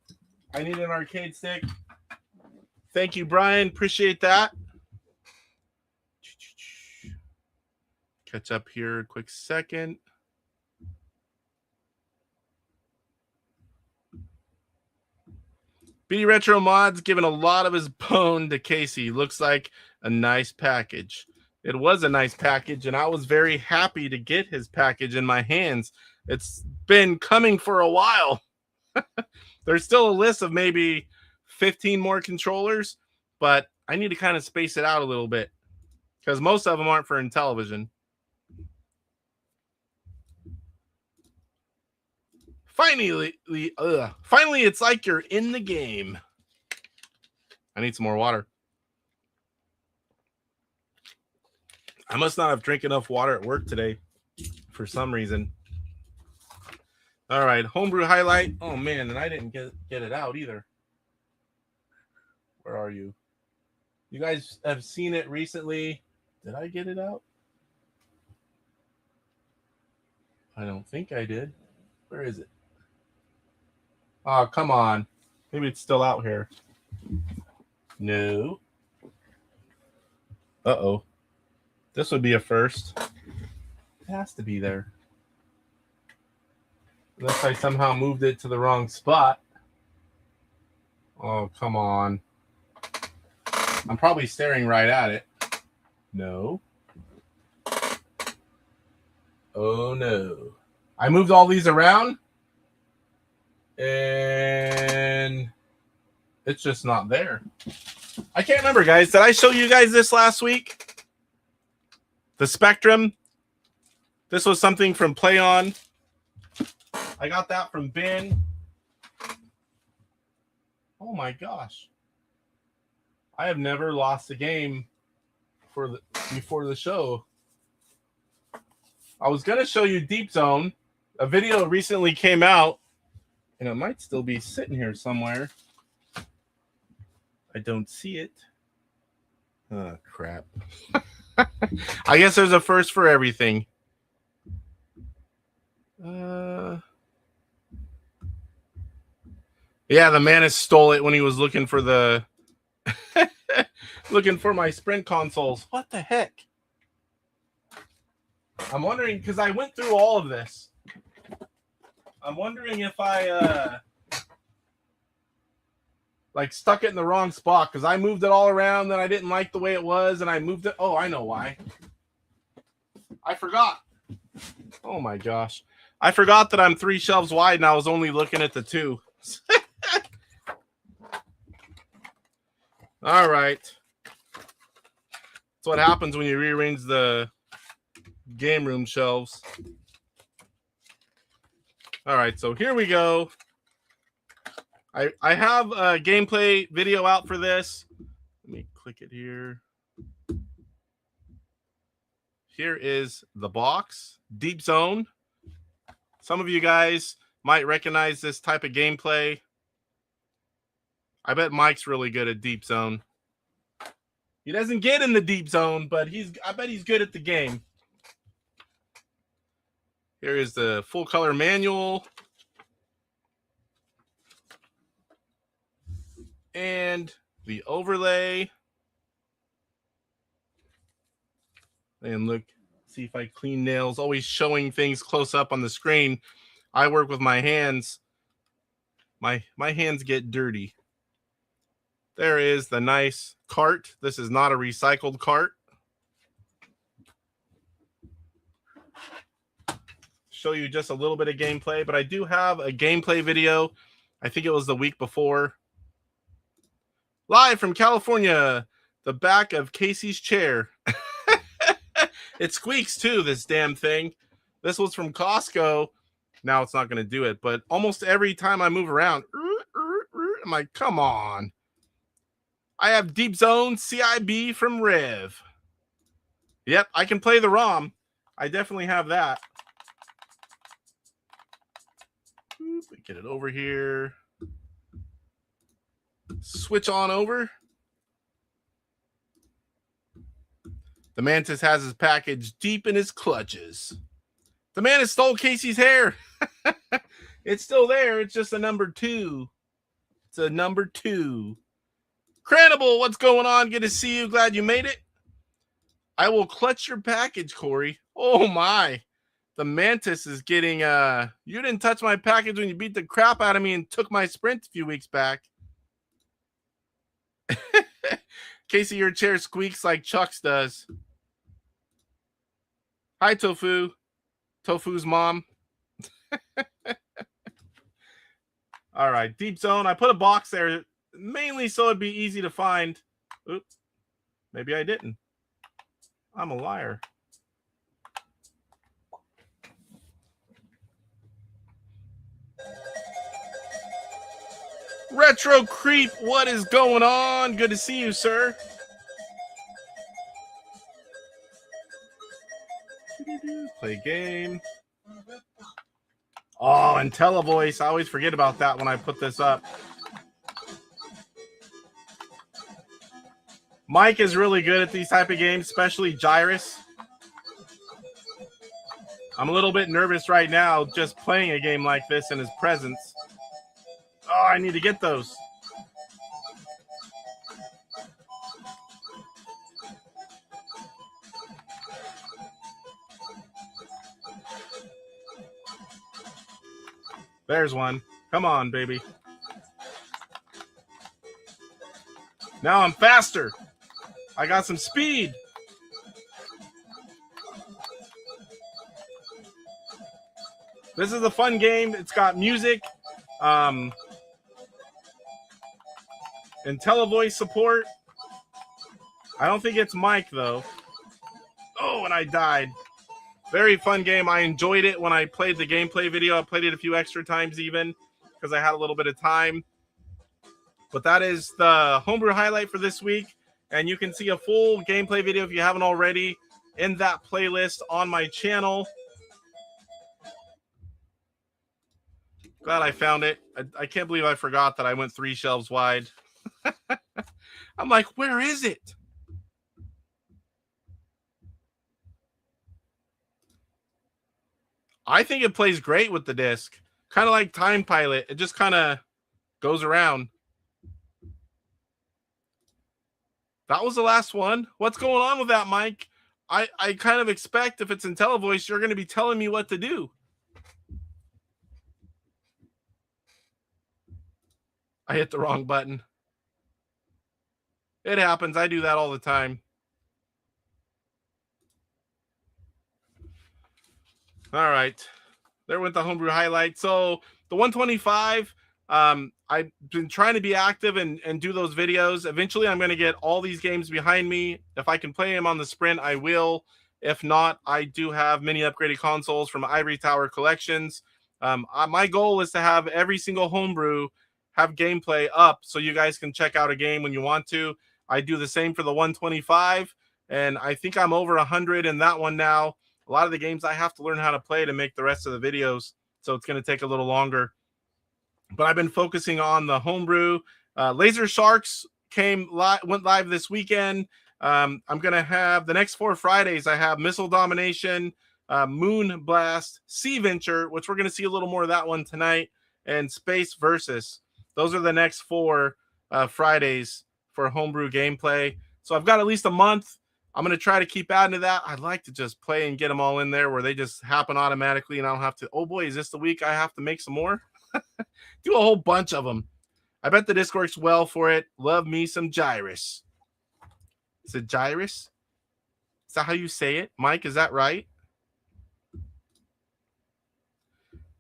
I need an arcade stick. Thank you, Brian. Appreciate that. Catch up here a quick second. B Retro Mods giving a lot of his bone to Casey. Looks like a nice package. It was a nice package, and I was very happy to get his package in my hands. It's been coming for a while. There's still a list of maybe 15 more controllers, but I need to kind of space it out a little bit because most of them aren't for Intellivision. Finally, it's like you're in the game. I need some more water. I must not have drank enough water at work today for some reason. All right, Homebrew Highlight. Oh, man, and I didn't get it out either. Where are you? You guys have seen it recently. Did I get it out? I don't think I did. Where is it? Oh, come on. Maybe it's still out here. No. Uh-oh. This would be a first. It has to be there. Unless I somehow moved it to the wrong spot. Oh, come on. I'm probably staring right at it. No. Oh, no. I moved all these around. And it's just not there. I can't remember, guys. Did I show you guys this last week? The Spectrum. This was something from Play On. I got that from Ben. Oh my gosh. I have never lost a game before the show. I was going to show you Deep Zone. A video recently came out, and it might still be sitting here somewhere. I don't see it. Oh, crap. I guess there's a first for everything. Yeah, the man has stole it when he was looking for the looking for my Sprint consoles. What the heck? I'm wondering, because I went through all of this. I'm wondering if I like stuck it in the wrong spot, because I moved it all around, then I didn't like the way it was, and I moved it. Oh, I know why. I forgot. Oh my gosh. I forgot that I'm 3 shelves wide and I was only looking at the 2. All right. That's what happens when you rearrange the game room shelves. All right, so here we go. I have a gameplay video out for this. Let me click it here. Here is the box, Deep Zone. Some of you guys might recognize this type of gameplay. I bet Mike's really good at Deep Zone. He doesn't get in the Deep Zone, but I bet he's good at the game. Here is the full color manual. And the overlay. And look, see if I clean nails. Always showing things close up on the screen. I work with my hands. My hands get dirty. There is the nice cart. This is not a recycled cart. Show you just a little bit of gameplay, but I do have a gameplay video. I think it was the week before. Live from California, the back of Casey's chair. It squeaks too, this damn thing. This was from Costco. Now it's not going to do it, but almost every time I move around, I'm like, come on. I have Deep Zone CIB from Rev. Yep, I can play the ROM. I definitely have that. Get it over here. Switch on over. The Mantis has his package deep in his clutches. The man has stole Casey's hair. It's still there. It's just a number 2. It's a number 2. Cranible, what's going on? Good to see you. Glad you made it. I will clutch your package, Corey. Oh, my. The Mantis is getting... You didn't touch my package when you beat the crap out of me and took my sprint a few weeks back. Casey, your chair squeaks like Chuck's does. Hi, Tofu. Tofu's mom. All right, Deep Zone. I put a box there mainly so it'd be easy to find. Oops. Maybe I didn't. I'm a liar. Retro Creep, what is going on? Good to see you, sir. Play game. Oh, IntelliVoice. I always forget about that when I put this up. Mike is really good at these type of games, especially Gyrus. I'm a little bit nervous right now just playing a game like this in his presence. Oh, I need to get those. There's one. Come on, baby. Now I'm faster. I got some speed. This is a fun game. It's got music. IntelliVoice support. I don't think it's Mike, though. Oh, and I died. Very fun game. I enjoyed it when I played the gameplay video. I played it a few extra times even because I had a little bit of time. But that is the Homebrew Highlight for this week. And you can see a full gameplay video if you haven't already in that playlist on my channel. Glad I found it. I can't believe I forgot that I went 3 shelves wide. I'm like, where is it? I think it plays great with the disc. Kind of like Time Pilot. It just kind of goes around. That was the last one. What's going on with that, Mike? I kind of expect if it's IntelliVoice, you're going to be telling me what to do. I hit the wrong button. It happens. I do that all the time. All right. There went the Homebrew Highlight. So the 125, I've been trying to be active and do those videos. Eventually, I'm going to get all these games behind me. If I can play them on the sprint, I will. If not, I do have many upgraded consoles from Ivory Tower Collections. My goal is to have every single homebrew have gameplay up so you guys can check out a game when you want to. I do the same for the 125, and I think I'm over 100 in that one now. A lot of the games I have to learn how to play to make the rest of the videos, so it's going to take a little longer. But I've been focusing on the homebrew. Laser Sharks went live this weekend. I'm going to have the next 4 Fridays. I have Missile Domination, Moon Blast, Sea Venture, which we're going to see a little more of that one tonight, and Space Versus. Those are the next 4 Fridays for homebrew gameplay. So I've got at least a month. I'm going to try to keep adding to that. I'd like to just play and get them all in there where they just happen automatically and I don't have to, oh boy, is this the week I have to make some more? Do a whole bunch of them. I bet the disc works well for it. Love me some Gyrus. Is it Gyrus? Is that how you say it? Mike, is that right?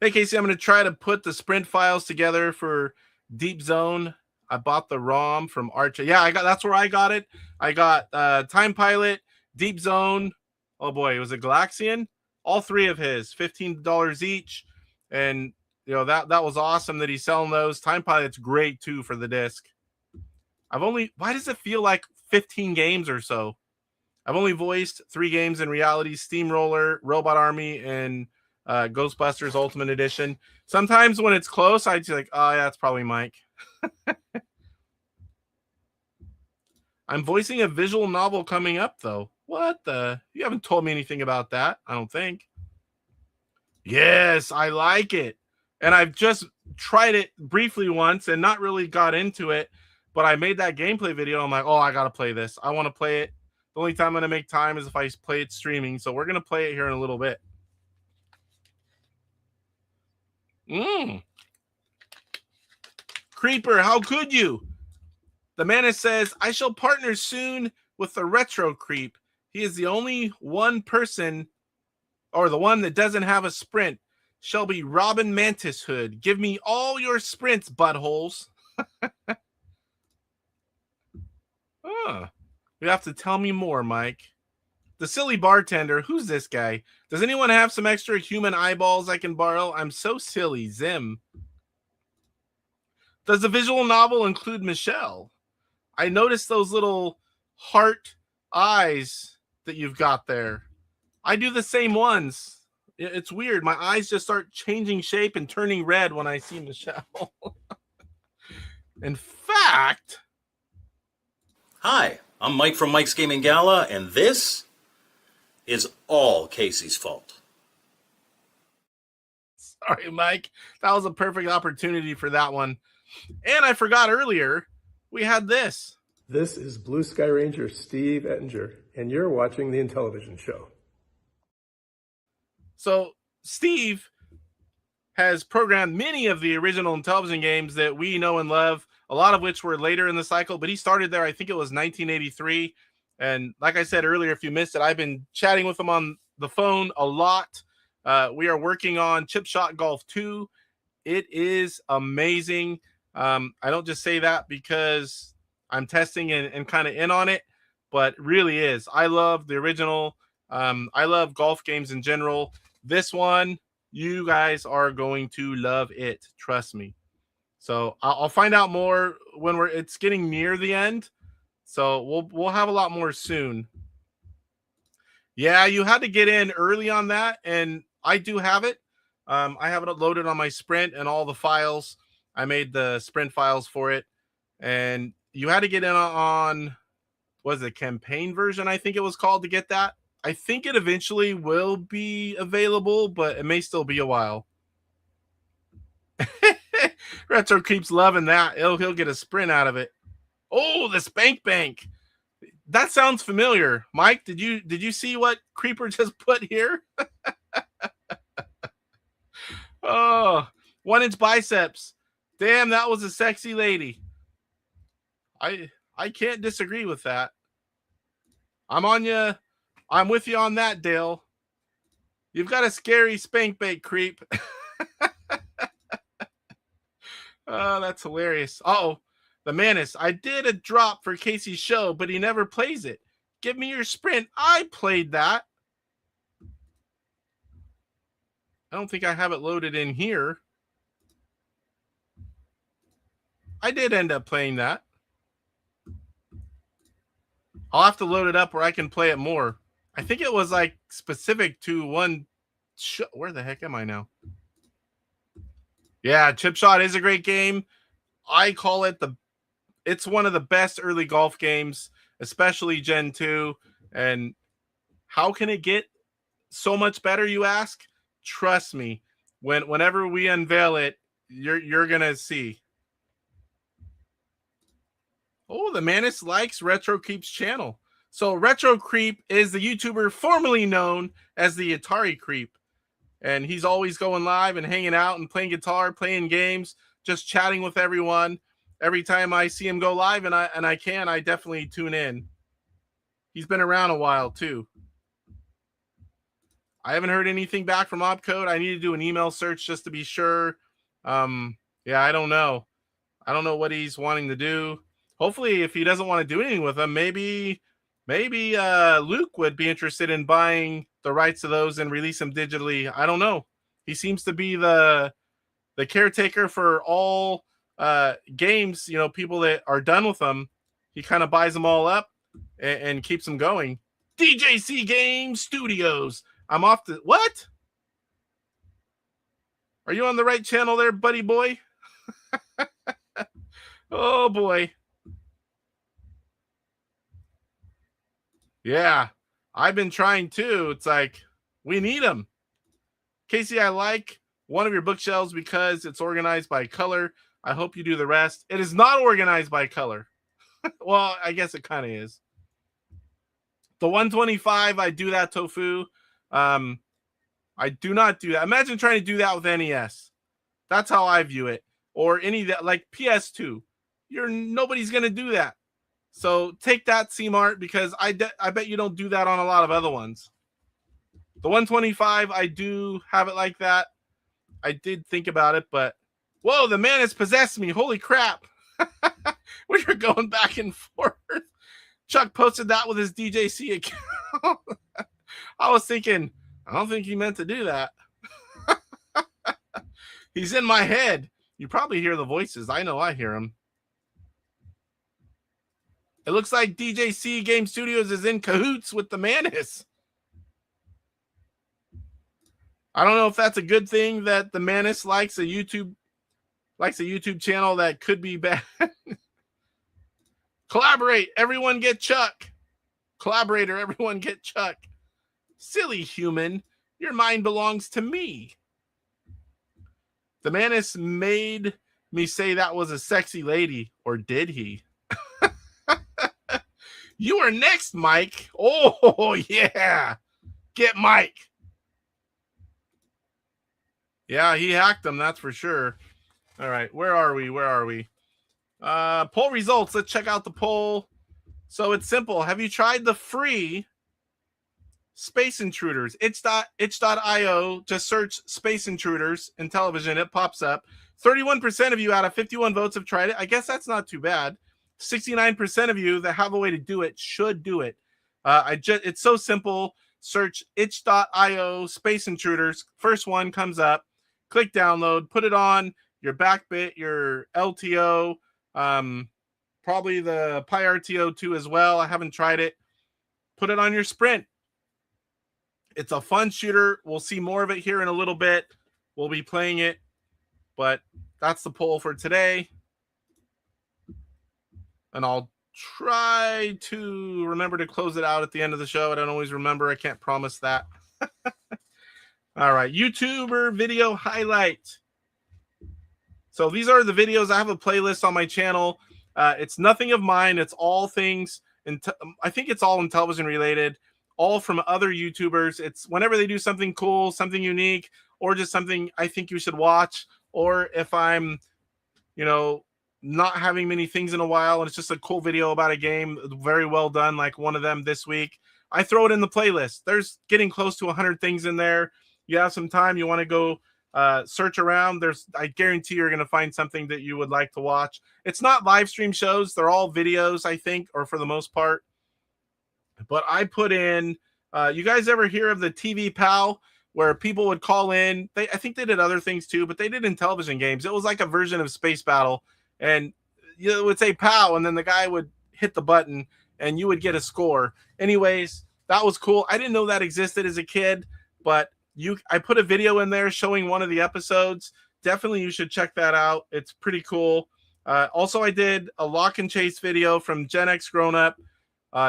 Hey, Casey, I'm going to try to put the sprint files together for Deep Zone. I bought the ROM from Archer. Yeah, that's where I got it. I got Time Pilot, Deep Zone. Oh boy, it was a Galaxian. All 3 of his, $15 each. And you know, that was awesome that he's selling those. Time Pilot's great too for the disc. Why does it feel like 15 games or so? I've only voiced 3 games in reality: Steamroller, Robot Army, and Ghostbusters Ultimate Edition. Sometimes when it's close, I'd be like, oh yeah, that's probably Mike. I'm voicing a visual novel coming up though. What the? You haven't told me anything about that, I don't think. Yes, I like it. And I've just tried it briefly once and not really got into it, but I made that gameplay video. I'm like, oh, I got to play this. I want to play it. The only time I'm going to make time is if I play it streaming. So we're going to play it here in a little bit. Creeper, how could you? The Mania says, I shall partner soon with the Retro Creep. He is the only one person, or the one that doesn't have a sprint. Shall be Robin Mantis Hood. Give me all your sprints, buttholes. You have to tell me more, Mike. The silly bartender. Who's this guy? Does anyone have some extra human eyeballs I can borrow? I'm so silly. Zim. Does the visual novel include Michelle? I noticed those little heart eyes that you've got there. I do the same ones. It's weird. My eyes just start changing shape and turning red when I see Michelle. In fact... Hi, I'm Mike from Mike's Gaming Gala, and this is all Casey's fault. Sorry, Mike. That was a perfect opportunity for that one. And I forgot earlier, we had this. This is Blue Sky Ranger Steve Ettinger, and you're watching the Intellivision Show. So Steve has programmed many of the original Intellivision games that we know and love, a lot of which were later in the cycle, but he started there, I think it was 1983. And like I said earlier, if you missed it, I've been chatting with him on the phone a lot. We are working on Chip Shot Golf 2. It is amazing. I don't just say that because I'm testing and kind of in on it, but really is. I love the original. I love golf games in general. This one, you guys are going to love it. Trust me. So I'll find out more when it's getting near the end. So we'll have a lot more soon. Yeah, you had to get in early on that, and I do have it. I have it loaded on my Sprint and all the files. I made the Sprint files for it, and you had to get in on was it campaign version? I think it was called to get that. I think it eventually will be available, but it may still be a while. Retro keeps loving that. He'll get a sprint out of it. Oh, the Spank Bank. That sounds familiar. Mike, did you see what Creeper just put here? Oh, 1-inch biceps. Damn, that was a sexy lady. I can't disagree with that. I'm on you. I'm with you on that, Dale. You've got a scary spank bait, creep. Oh, that's hilarious. Uh-oh. The Manus. I did a drop for Casey's show, but he never plays it. Give me your sprint. I played that. I don't think I have it loaded in here. I did end up playing that. I'll have to load it up where I can play it more. I think it was like specific to one. Where the heck am I now? Yeah, Chip Shot is a great game. I call it it's one of the best early golf games, especially Gen 2. And how can it get so much better, you ask? Trust me, whenever we unveil it, you're gonna see. Oh, the Manus likes Retro Creep's channel. So Retro Creep is the YouTuber formerly known as the Atari Creep. And he's always going live and hanging out and playing guitar, playing games, just chatting with everyone. Every time I see him go live and I definitely tune in. He's been around a while too. I haven't heard anything back from OpCode. I need to do an email search just to be sure. Yeah, I don't know. I don't know what he's wanting to do. Hopefully, if he doesn't want to do anything with them, maybe Luke would be interested in buying the rights to those and release them digitally. I don't know. He seems to be the caretaker for all games. You know, people that are done with them, he kind of buys them all up and keeps them going. DJC Game Studios. I'm off to what? Are you on the right channel there, buddy boy? Oh boy. Yeah, I've been trying too. It's like, we need them. Casey, I like one of your bookshelves because it's organized by color. I hope you do the rest. It is not organized by color. Well, I guess it kind of is. The 125, I do that, Tofu. I do not do that. Imagine trying to do that with NES. That's how I view it. Or any that, like PS2. Nobody's going to do that. So take that, C-Mart, because I bet you don't do that on a lot of other ones. The 125, I do have it like that. I did think about it, but whoa, the man has possessed me. Holy crap. We were going back and forth. Chuck posted that with his DJC account. I was thinking, I don't think he meant to do that. He's in my head. You probably hear the voices. I know I hear them. It looks like DJC Game Studios is in cahoots with the Manus. I don't know if that's a good thing that the Manus likes a YouTube channel that could be bad. Collaborate. Everyone get Chuck. Collaborator. Everyone get Chuck. Silly human. Your mind belongs to me. The Manus made me say that was a sexy lady. Or did he? You are next, Mike. Oh, yeah. Get Mike. Yeah, he hacked them, that's for sure. All right, where are we? Poll results. Let's check out the poll. So it's simple. Have you tried the free Space Intruders? Itch.io. Just search Space Intruders in Intellivision. It pops up. 31% of you out of 51 votes have tried it. I guess that's not too bad. 69% of you that have a way to do it should do it. It's so simple. Search itch.io Space Intruders. First one comes up. Click download. Put it on your backbit, your LTO, probably the PyRTO 2 as well. I haven't tried it. Put it on your Sprint. It's a fun shooter. We'll see more of it here in a little bit. We'll be playing it, but that's the poll for today. And I'll try to remember to close it out at the end of the show. I don't always remember. I can't promise that. All right. YouTuber video highlight. So these are the videos. I have a playlist on my channel. It's nothing of mine. It's all things. I think it's all Intellivision related. All from other YouTubers. It's whenever they do something cool, something unique, or just something I think you should watch. Or if I'm, not having many things in a while and it's just a cool video about a game, very well done, like one of them this week, I throw it in the playlist. There's getting close to 100 things in there. You have some time, you want to go search around, I guarantee you're going to find something that you would like to watch. It's not live stream shows. They're all videos, I think, or for the most part. But I put in, you guys ever hear of the TV Pal, where people would call in? I think they did other things too, but they did Intellivision games. It was like a version of Space Battle. And you would say pow, and then the guy would hit the button and you would get a score. Anyways, that was cool. I didn't know that existed as a kid, but I put a video in there showing one of the episodes. Definitely you should check that out. It's pretty cool. Also, I did a lock and chase video from Gen X Grown Up.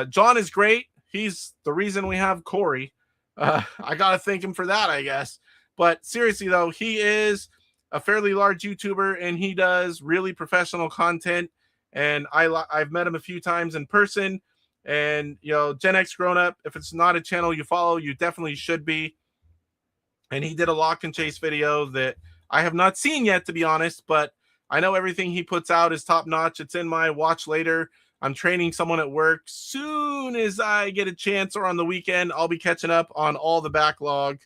John is great. He's the reason we have Corey. I got to thank him for that, I guess. But seriously, though, he is a fairly large YouTuber, and he does really professional content. And I've met him a few times in person. And, you know, Gen X Grown Up, if it's not a channel you follow, you definitely should be. And he did a lock and chase video that I have not seen yet, to be honest, but I know everything he puts out is top notch. It's in my watch later. I'm training someone at work. Soon as I get a chance or on the weekend, I'll be catching up on all the backlog.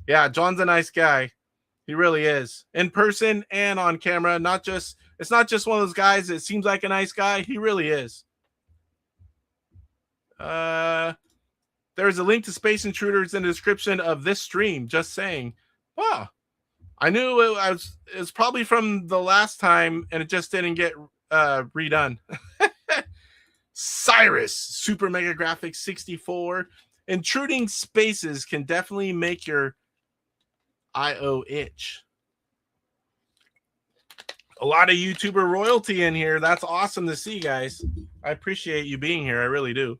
Yeah, John's a nice guy. He really is. In person and on camera. It's not just one of those guys that seems like a nice guy. He really is. There's a link to Space Intruders in the description of this stream. Just saying. Wow. I knew it was probably from the last time and it just didn't get redone. Cyrus, Super Mega Graphics 64. Intruding spaces can definitely make your IO itch. A lot of YouTuber royalty in here. That's awesome to see, guys. I appreciate you being here. I really do.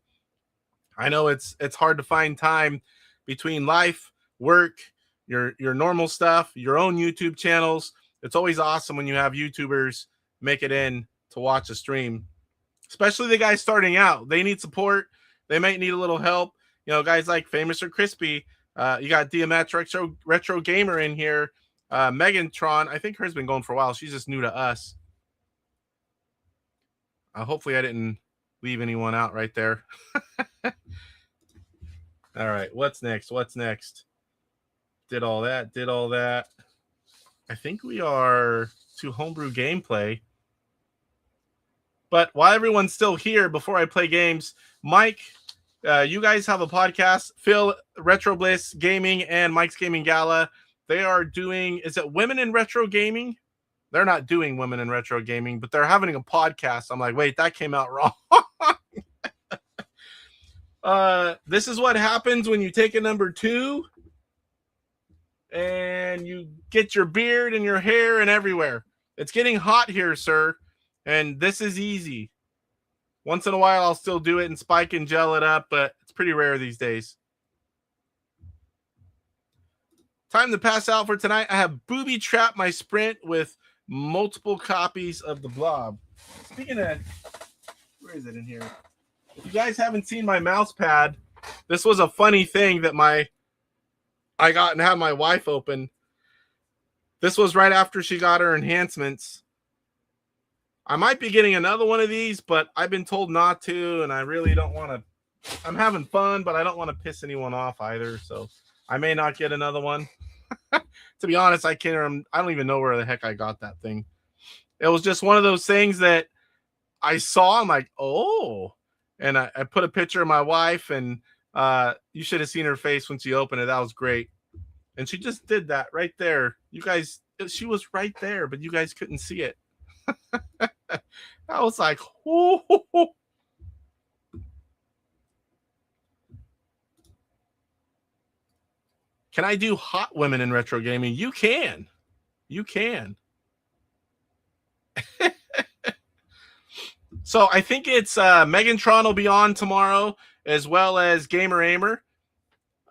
I know it's hard to find time between life, work, your normal stuff, your own YouTube channels. It's always awesome when you have YouTubers make it in to watch a stream. Especially the guys starting out. They need support. They might need a little help. You know, guys like Famous or Crispy. You got DMX Retro Gamer in here. Megantron. I think hers been going for a while. She's just new to us. Hopefully I didn't leave anyone out right there. All right. What's next? What's next? Did all that. I think we are to Homebrew gameplay. But while everyone's still here, before I play games, Mike, you guys have a podcast. Phil, Retro Bliss Gaming, and Mike's Gaming Gala. They are doing, is it Women in Retro Gaming? They're not doing Women in Retro Gaming, but they're having a podcast. I'm like, wait, that came out wrong. This is what happens when you take a number 2 and you get your beard and your hair and everywhere. It's getting hot here, sir. And this is easy. Once in a while, I'll still do it and spike and gel it up, but it's pretty rare these days. Time to pass out for tonight. I have booby trapped my sprint with multiple copies of the blob. Speaking of, where is it in here? If you guys haven't seen my mouse pad, this was a funny thing that I got and had my wife open. This was right after she got her enhancements. I might be getting another one of these, but I've been told not to, and I really don't want to. I'm having fun, but I don't want to piss anyone off either, so I may not get another one. To be honest, I don't even know where the heck I got that thing. It was just one of those things that I saw. I'm like, oh, and I put a picture of my wife, and you should have seen her face when she opened it. That was great. And she just did that right there. You guys, she was right there, but you guys couldn't see it. I was like, oh. Can I do hot women in retro gaming? You can. You can. So I think it's Megantron will be on tomorrow, as well as Gamer Aimer.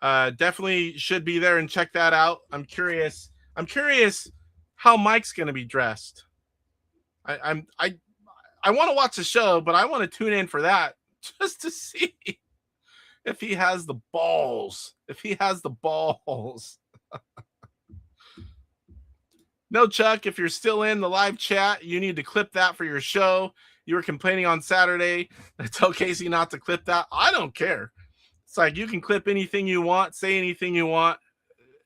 Definitely should be there and check that out. I'm curious how Mike's going to be dressed. I want to watch the show, but I want to tune in for that just to see if he has the balls. No, Chuck, if you're still in the live chat, you need to clip that for your show. You were complaining on Saturday. Tell Casey not to clip that. I don't care. It's like you can clip anything you want, say anything you want.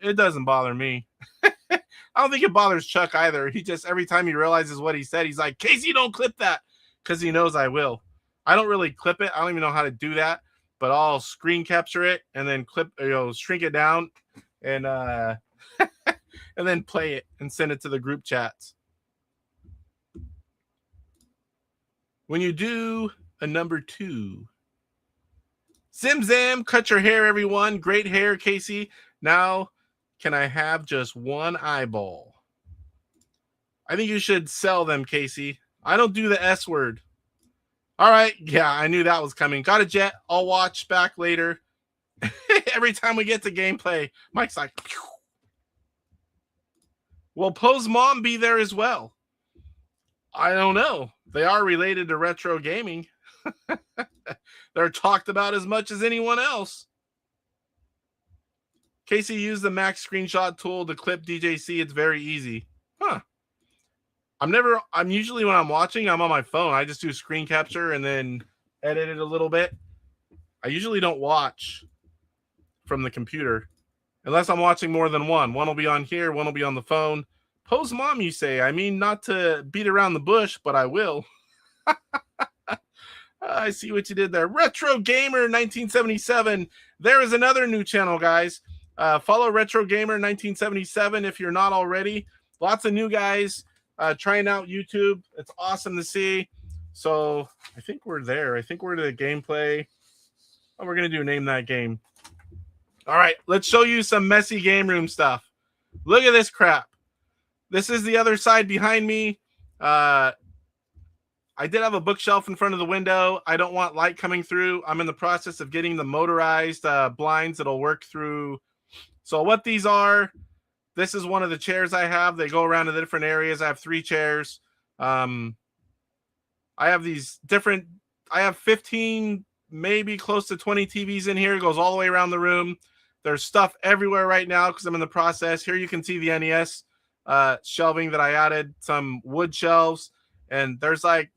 It doesn't bother me. I don't think it bothers Chuck either. He just, every time he realizes what he said, he's like, Casey, don't clip that, because he knows I will. I don't really clip it. I don't even know how to do that, but I'll screen capture it and then shrink it down and and then play it and send it to the group chats. when you do a number 2. Zim Zam, cut your hair, everyone. Great hair, Casey. Now, can I have just one eyeball? I think you should sell them, Casey. I don't do the S word. All right. Yeah, I knew that was coming. Got a jet. I'll watch back later. Every time we get to gameplay, Mike's like, phew. Will Poe's mom be there as well? I don't know. They are related to retro gaming. They're talked about as much as anyone else. Casey used the Max screenshot tool to clip DJC. It's very easy. Huh. I'm usually, when I'm watching, I'm on my phone. I just do screen capture and then edit it a little bit. I usually don't watch from the computer unless I'm watching more than one. One will be on here, one will be on the phone. Poe's mom, you say? I mean, not to beat around the bush, but I will. I see what you did there. Retro Gamer 1977. There is another new channel, guys. Follow Retro Gamer 1977 if you're not already. Lots of new guys trying out YouTube. It's awesome to see. So I think we're there. I think we're to the gameplay. Oh, we're going to do Name That Game. All right, let's show you some messy game room stuff. Look at this crap. This is the other side behind me. I did have a bookshelf in front of the window. I don't want light coming through. I'm in the process of getting the motorized blinds that'll work through. So what these are, this is one of the chairs I have. They go around to the different areas. I have 3 chairs. I have these different, I have 15, maybe close to 20 TVs in here. It goes all the way around the room. There's stuff everywhere right now because I'm in the process. Here you can see the NES shelving that I added, some wood shelves, and there's like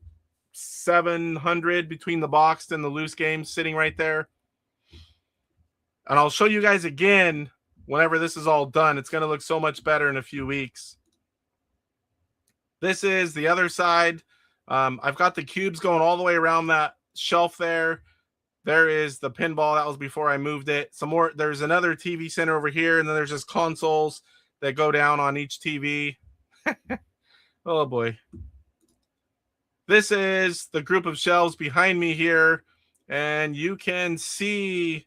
700 between the boxed and the loose games sitting right there. And I'll show you guys again whenever this is all done. It's going to look so much better in a few weeks. This is the other side. I've got the cubes going all the way around that shelf there. There is the pinball. That was before I moved it. Some more. There's another TV center over here, and then there's just consoles that go down on each TV. Oh boy. This is the group of shelves behind me here, and you can see,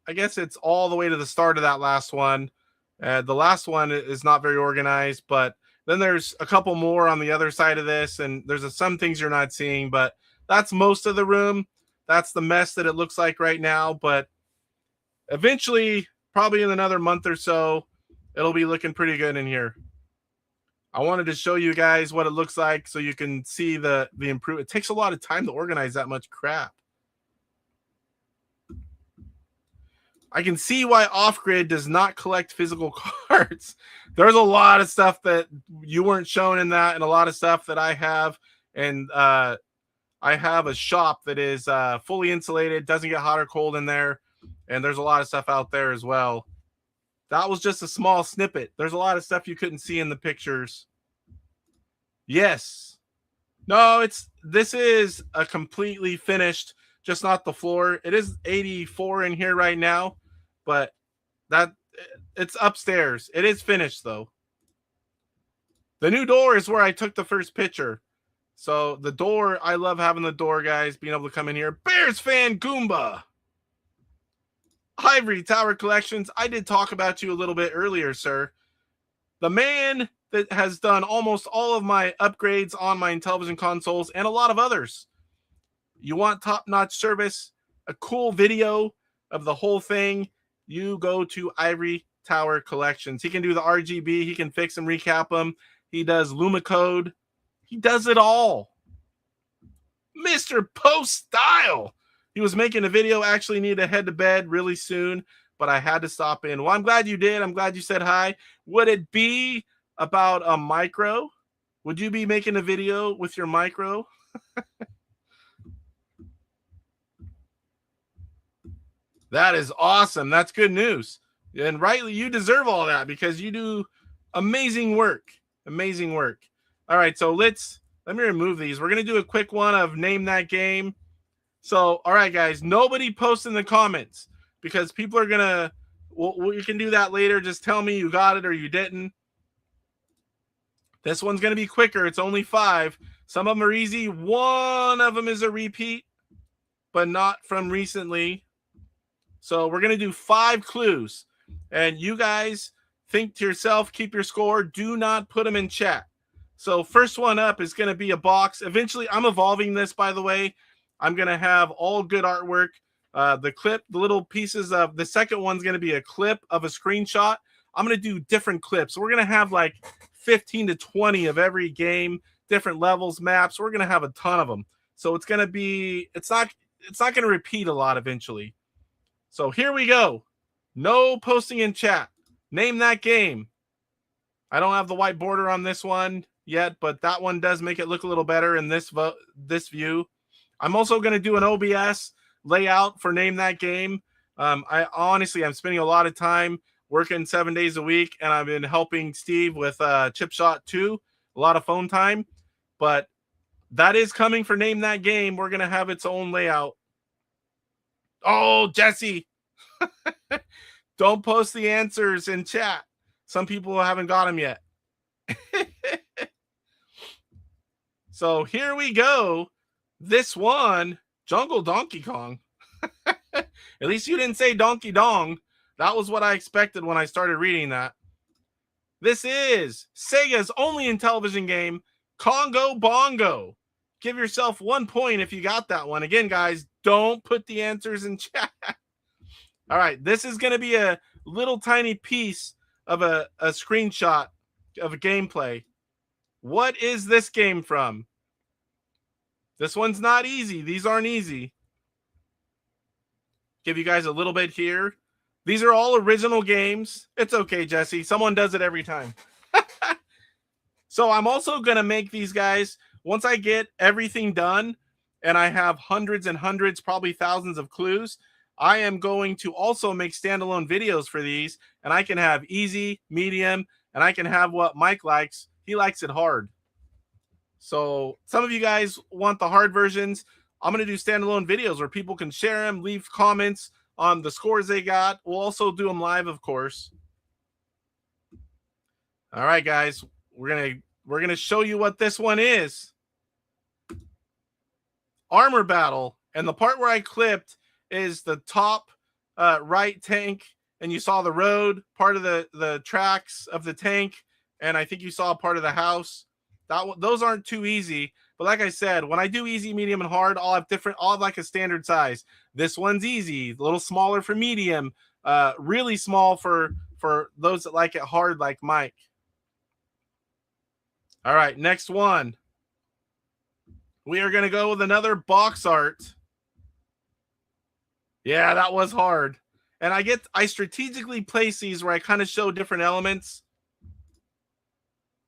I guess it's all the way to the start of that last one. The last one is not very organized, but then there's a couple more on the other side of this, and there's some things you're not seeing, but that's most of the room. That's the mess that it looks like right now, but eventually, probably in another month or so, it'll be looking pretty good in here. I wanted to show you guys what it looks like so you can see the improvement. It takes a lot of time to organize that much crap. I can see why Off-Grid does not collect physical cards. There's a lot of stuff that you weren't shown in that, and a lot of stuff that I have. And I have a shop that is fully insulated, doesn't get hot or cold in there. And there's a lot of stuff out there as well. That was just a small snippet. There's a lot of stuff you couldn't see in the pictures. Yes. No, this is a completely finished, just not the floor. It is 84 in here right now, but it's upstairs. It is finished though. The new door is where I took the first picture. So the door, I love having the door, guys, being able to come in here. Bears fan Goomba. Ivory Tower Collections. I did talk about you a little bit earlier, sir. The man that has done almost all of my upgrades on my Intellivision consoles and a lot of others. You want top-notch service, a cool video of the whole thing, you go to Ivory Tower Collections. He can do the RGB. He can fix and recap them. He does LumaCode. He does it all. Mr. Post Style. He was making a video. Actually need to head to bed really soon, but I had to stop in. Well, I'm glad you did. I'm glad you said hi. Would it be about a micro? Would you be making a video with your micro? That is awesome. That's good news. And rightly, you deserve all that because you do amazing work. Amazing work. All right, so let me remove these. We're going to do a quick one of Name That Game. So, all right, guys, nobody post in the comments because people are going to, well, you can do that later. Just tell me you got it or you didn't. This one's going to be quicker. It's only 5. Some of them are easy. One of them is a repeat, but not from recently. So we're going to do 5 clues. And you guys think to yourself, keep your score. Do not put them in chat. So first one up is going to be a box. Eventually, I'm evolving this, by the way. I'm going to have all good artwork. The clip, the little pieces of the second one's going to be a clip of a screenshot. I'm going to do different clips. So we're going to have like 15 to 20 of every game, different levels, maps. We're going to have a ton of them. So it's going to be, it's not going to repeat a lot eventually. So here we go. No posting in chat. Name that game. I don't have the white border on this one yet, but that one does make it look a little better in this view. I'm also going to do an OBS layout for Name That Game. I'm spending a lot of time working 7 days a week, and I've been helping Steve with Chip Shot 2, a lot of phone time. But that is coming for Name That Game. We're going to have its own layout. Oh, Jesse. Don't post the answers in chat. Some people haven't got them yet. So here we go. This one, Jungle Donkey Kong. At least you didn't say Donkey Dong. That was what I expected when I started reading that. This is Sega's only Intellivision game, Congo Bongo. Give yourself 1 point if you got that one. Again, guys, don't put the answers in chat. All right, this is going to be a little tiny piece of a screenshot of a gameplay. What is this game from? This one's not easy. These aren't easy. Give you guys a little bit here. These are all original games. It's okay, Jesse. Someone does it every time. So I'm also going to make these guys, once I get everything done, and I have hundreds and hundreds, probably thousands of clues, I am going to also make standalone videos for these, and I can have easy, medium, and I can have what Mike likes. He likes it hard. So some of you guys want the hard versions. I'm going to do standalone videos where people can share them, leave comments on the scores they got. We'll also do them live, of course. All right, guys, we're gonna show you what this one is. Armor battle, and the part where I clipped is the top right tank, and you saw the road, part of the tracks of the tank, and I think you saw part of the house. Those aren't too easy, but like I said, when I do easy, medium, and hard, I'll have like a standard size. This one's easy, a little smaller for medium, really small for those that like it hard, like Mike. All right, next one. We are going to go with another box art. Yeah, that was hard. And I strategically place these where I kind of show different elements.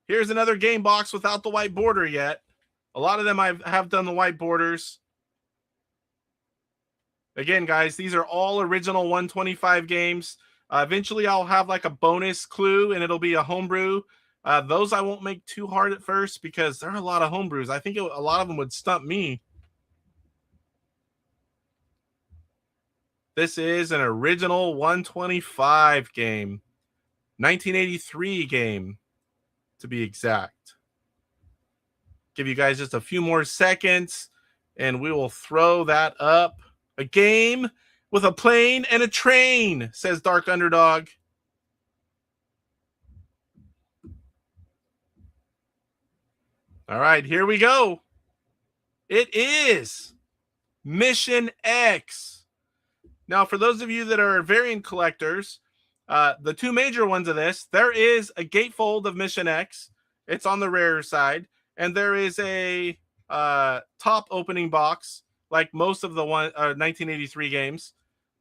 Here's another game box without the white border yet. A lot of them I have done the white borders. Again, guys, these are all original 125 games. Eventually, I'll have like a bonus clue, and it'll be a homebrew. Those I won't make too hard at first because there are a lot of homebrews. I think a lot of them would stump me. This is an original 125 game. 1983 game, to be exact. Give you guys just a few more seconds, and we will throw that up. A game with a plane and a train, says Dark Underdog. All right, here we go. It is Mission X. Now, for those of you that are variant collectors, the two major ones of this, there is a gatefold of Mission X. It's on the rare side. And there is a top opening box, like most of the 1983 games.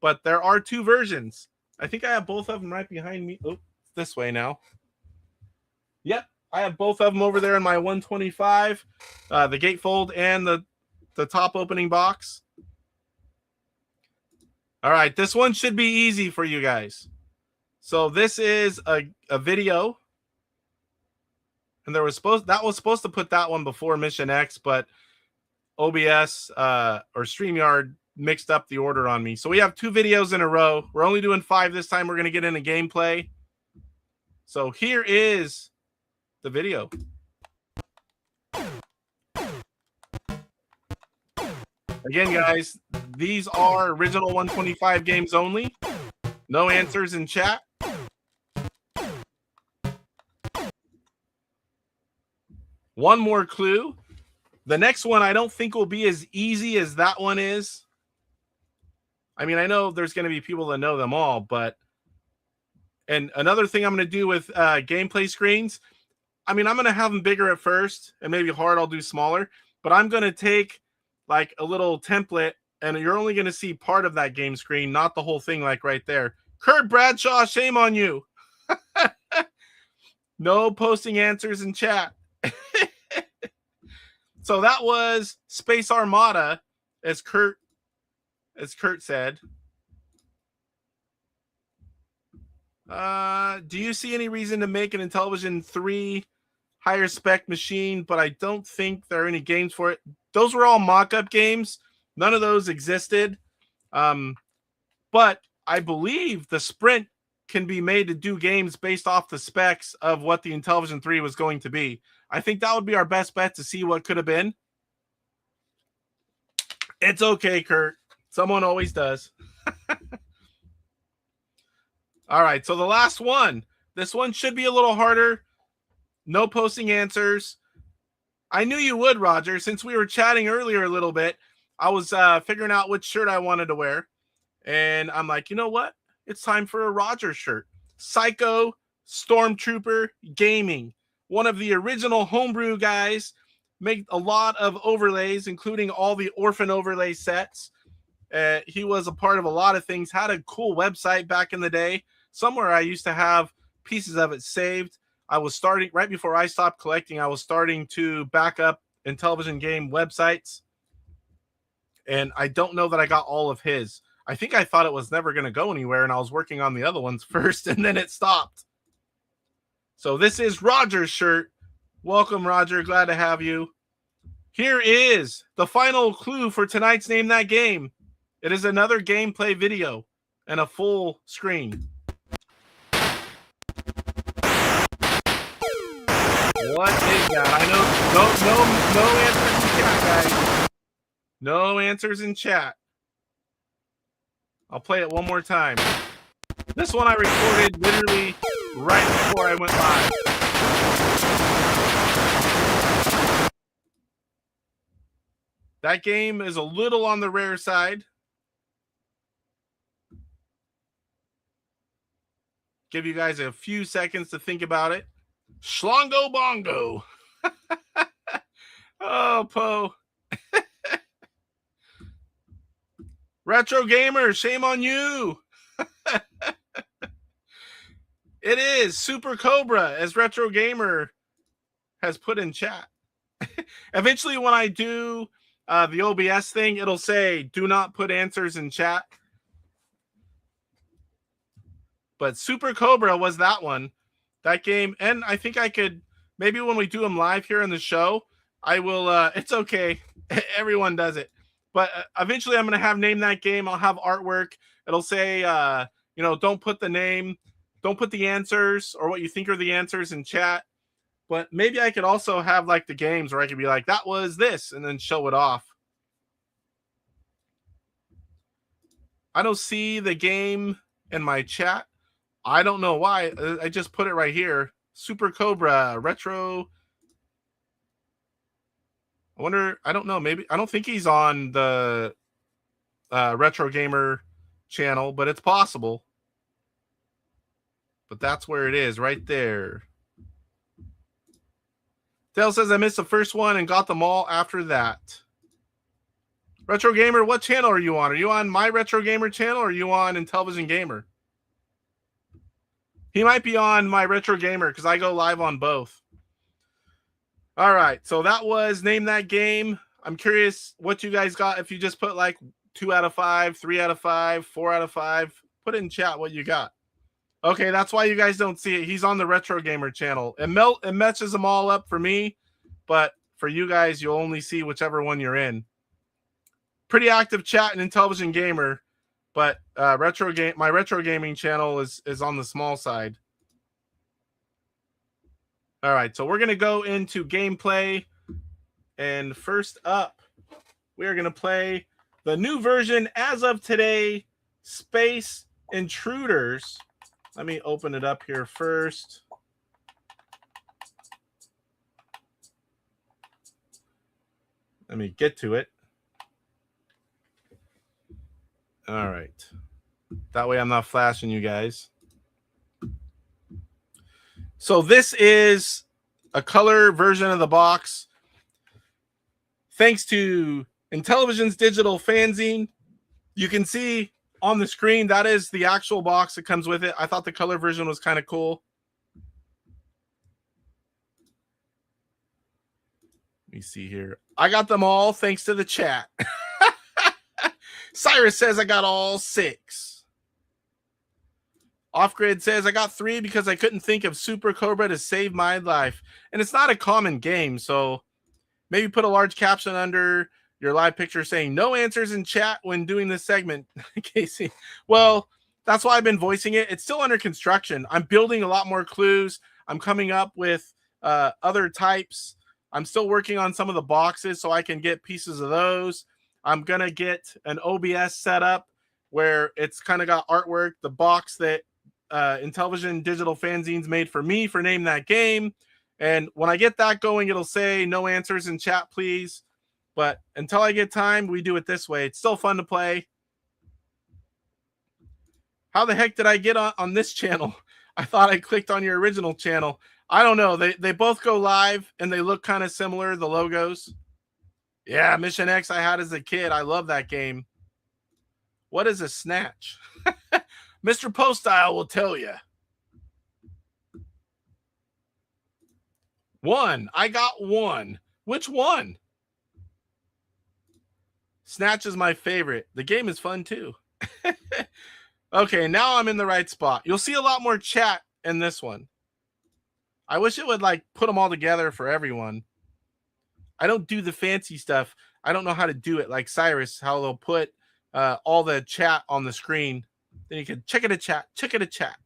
But there are two versions. I think I have both of them right behind me. Oh, this way now. Yep. I have both of them over there in my 125, the gatefold and the top opening box. All right, this one should be easy for you guys. So this is a video, and that was supposed to put that one before Mission X, but OBS or StreamYard mixed up the order on me. So we have two videos in a row. We're only doing 5 this time. We're going to get into gameplay. So here is the video. Again, guys, these are original 125 games only. No answers in chat. One more clue. The next one I don't think will be as easy as that one is. I mean, I know there's going to be people that know them all, but... And another thing I'm going to do with gameplay screens, I mean, I'm going to have them bigger at first, and maybe hard I'll do smaller, but I'm going to take like a little template, and you're only going to see part of that game screen, not the whole thing like right there. Kurt Bradshaw, shame on you. No posting answers in chat. So that was Space Armada, as Kurt said. Do you see any reason to make an Intellivision 3 higher spec machine? But I don't think there are any games for it. Those were all mock-up games. None of those existed. But I believe the Sprint can be made to do games based off the specs of what the Intellivision 3 was going to be. I think that would be our best bet to see what could have been. It's okay, Kurt. Someone always does. All right, so the last one. This one should be a little harder. No posting answers. I knew you would, Roger. Since we were chatting earlier a little bit, I was figuring out which shirt I wanted to wear. And I'm like, you know what? It's time for a Roger shirt. Psycho Stormtrooper Gaming. One of the original homebrew guys. Made a lot of overlays, including all the orphan overlay sets. He was a part of a lot of things. Had a cool website back in the day. Somewhere I used to have pieces of it saved. I was starting, right before I stopped collecting, I was starting to back up Intellivision game websites. And I don't know that I got all of his. I think I thought it was never going to go anywhere, and I was working on the other ones first, and then it stopped. So this is Roger's shirt. Welcome, Roger. Glad to have you. Here is the final clue for tonight's Name That Game. It is another gameplay video and a full screen. What is that? I know no answers in chat, guys. No answers in chat. I'll play it one more time. This one I recorded literally right before I went live. That game is a little on the rare side. Give you guys a few seconds to think about it. Schlongo Bongo. Oh, Poe. Retro Gamer, shame on you. It is Super Cobra, as Retro Gamer has put in chat. Eventually, when I do the OBS thing, it'll say, do not put answers in chat. But Super Cobra was that one. That game, and I think I could, maybe when we do them live here in the show, I will, it's okay. Everyone does it. But eventually I'm going to have Name That Game. I'll have artwork. It'll say, you know, don't put the name, don't put the answers or what you think are the answers in chat. But maybe I could also have like the games where I could be like, that was this, and then show it off. I don't see the game in my chat. I don't know why. I just put it right here. Super Cobra Retro. I wonder, I don't know, maybe, I don't think he's on the Retro Gamer channel, but it's possible. But that's where it is, right there. Dale says, I missed the first one and got them all after that. Retro Gamer, what channel are you on? Are you on my Retro Gamer channel or are you on Intellivision Gamer? He might be on my Retro Gamer because I go live on both. All right, so that was Name That Game. I'm curious what you guys got. If you just put like 2 out of 5, 3 out of 5, 4 out of 5, put it in chat what you got. Okay, that's why you guys don't see it. He's on the Retro Gamer channel. It matches them all up for me, but for you guys, you'll only see whichever one you're in. Pretty active chat in Intellivision Gamer, but my Retro Gaming channel is on the small side. All right, so we're going to go into gameplay. And first up, we are going to play The new version as of today, Space Intruders. Let me open it up here first. Let me get to it. All right. That way I'm not flashing you guys. So this is a color version of the box. Thanks to Intellivision's digital fanzine, you can see on the screen that is the actual box that comes with it. I thought the color version was kind of cool. Let me see here. I got them all thanks to the chat. Cyrus says I got all 6. Off-Grid says I got 3 because I couldn't think of Super Cobra to save my life. And it's not a common game, so maybe put a large caption under your live picture saying no answers in chat when doing this segment, Casey. Well, that's why I've been voicing it. It's still under construction. I'm building a lot more clues. I'm coming up with other types. I'm still working on some of the boxes so I can get pieces of those. I'm going to get an OBS set up where it's kind of got artwork, the box that Intellivision Digital Fanzines made for me for Name That Game. And when I get that going, it'll say no answers in chat, please. But until I get time, we do it this way. It's still fun to play. How the heck did I get on this channel? I thought I clicked on your original channel. I don't know. They both go live, and they look kind of similar, the logos. Yeah, Mission X I had as a kid. I love that game. What is a snatch? Mr. Postile will tell you. 1. I got 1. Which one? Snatch is my favorite. The game is fun too. Okay, now I'm in the right spot. You'll see a lot more chat in this one. I wish it would like put them all together for everyone. I don't do the fancy stuff. I don't know how to do it like Cyrus, how they'll put all the chat on the screen. Then you can check it a chat, check it a chat.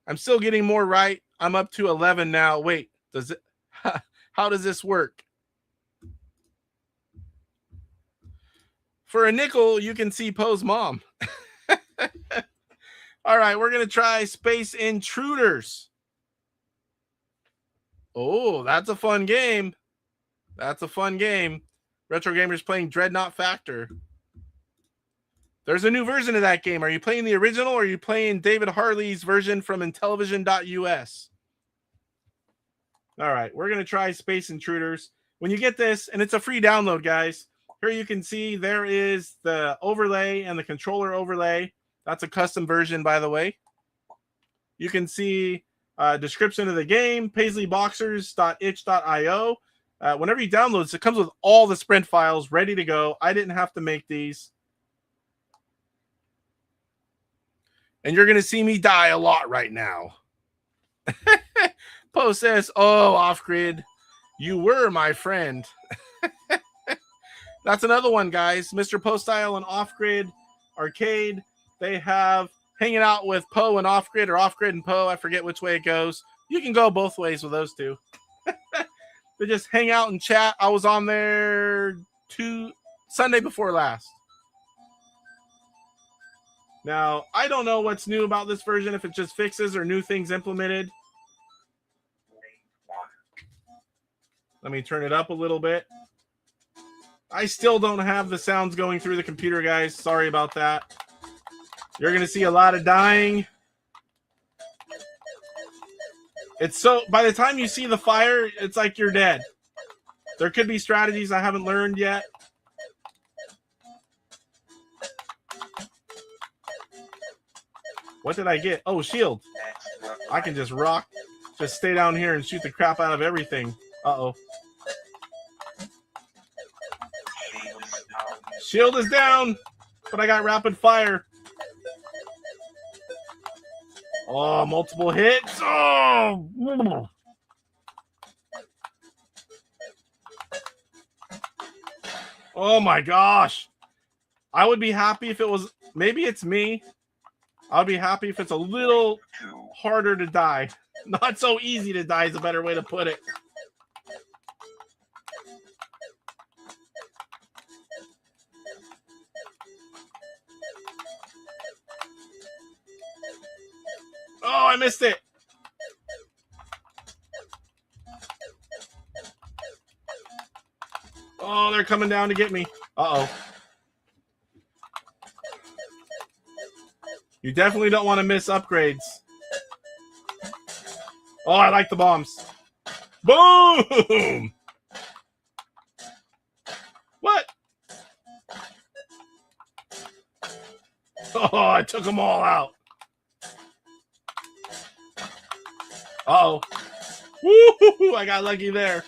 I'm still getting more right. I'm up to 11 now. Wait, does it? How does this work? For a nickel, you can see Poe's mom. All right, we're going to try Space Intruders. Oh, that's a fun game. That's a fun game. Retro Gamers playing Dreadnought Factor. There's a new version of that game. Are you playing the original or are you playing David Harley's version from Intellivision.us? All right, we're going to try Space Intruders. When you get this, and it's a free download, guys, here you can see there is the overlay and the controller overlay. That's a custom version, by the way. You can see a description of the game, paisleyboxers.itch.io. Whenever you download this, it comes with all the sprint files ready to go. I didn't have to make these. And you're going to see me die a lot right now. Poe says, oh, off-grid, you were my friend. That's another one, guys. Mr. Postile and Off-Grid Arcade. They have hanging out with Poe and Off-Grid, or Off-Grid and Poe. I forget which way it goes. You can go both ways with those two. They just hang out and chat. I was on there Sunday before last. Now, I don't know what's new about this version, if it just fixes or new things implemented. Let me turn it up a little bit. I still don't have the sounds going through the computer, guys. Sorry about that. You're going to see a lot of dying. It's so, by the time you see the fire, it's like you're dead. There could be strategies I haven't learned yet. What did I get? Oh, shield. I can just rock, just stay down here and shoot the crap out of everything. Uh-oh. Shield is down, but I got rapid fire. Oh, multiple hits. Oh! Oh my gosh. I would be happy if it was, maybe it's me. I'd be happy if it's a little harder to die. Not so easy to die is a better way to put it. Oh, I missed it. Oh, they're coming down to get me. Uh-oh. You definitely don't want to miss upgrades. Oh, I like the bombs. Boom! What? Oh, I took them all out. Uh-oh. Woo! I got lucky there.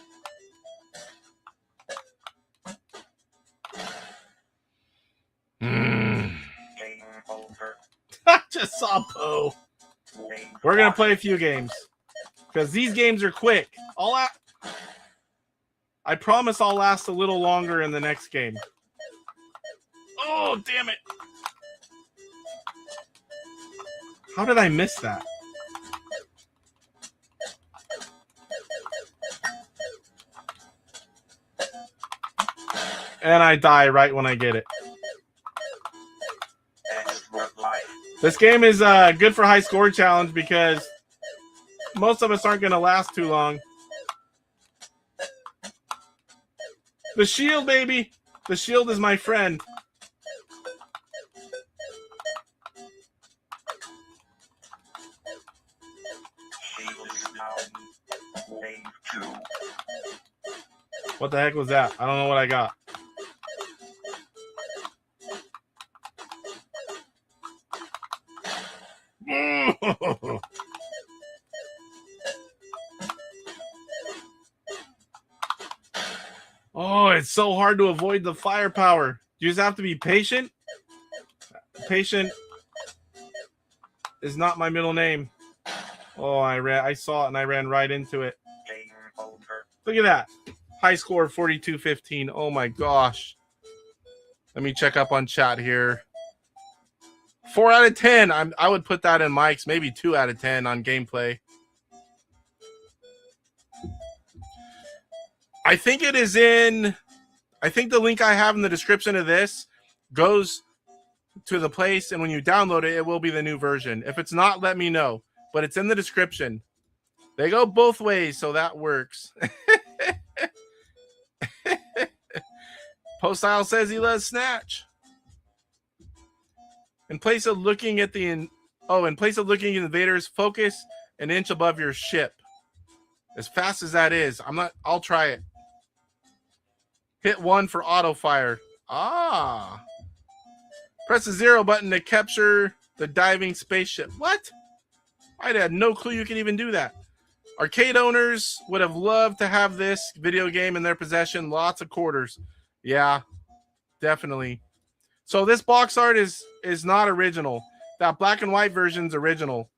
I just saw Poe. We're going to play a few games. Because these games are quick. I promise I'll last a little longer in the next game. Oh, damn it. How did I miss that? And I die right when I get it. This game is good for high score challenge because most of us aren't going to last too long. The shield, baby. The shield is my friend. What the heck was that? I don't know what I got. Oh, it's so hard to avoid the firepower. You just have to be patient. Patient is not my middle name. Oh, I saw it and I ran right into it. Look at that. High score 42-15. Oh my gosh. Let me check up on chat here. 4 out of 10. I would put that in Mike's. Maybe 2 out of 10 on gameplay. I think it is in... I think the link I have in the description of this goes to the place, and when you download it, it will be the new version. If it's not, let me know. But it's in the description. They go both ways, so that works. Postile says he loves Snatch. In place of looking at the invaders, focus an inch above your ship. As fast as that is, I'll try it. Hit 1 for auto fire. Ah. Press the 0 button to capture the diving spaceship. What? I had no clue you could even do that. Arcade owners would have loved to have this video game in their possession. Lots of quarters. Yeah, definitely. So this box art is not original. That black and white version's original.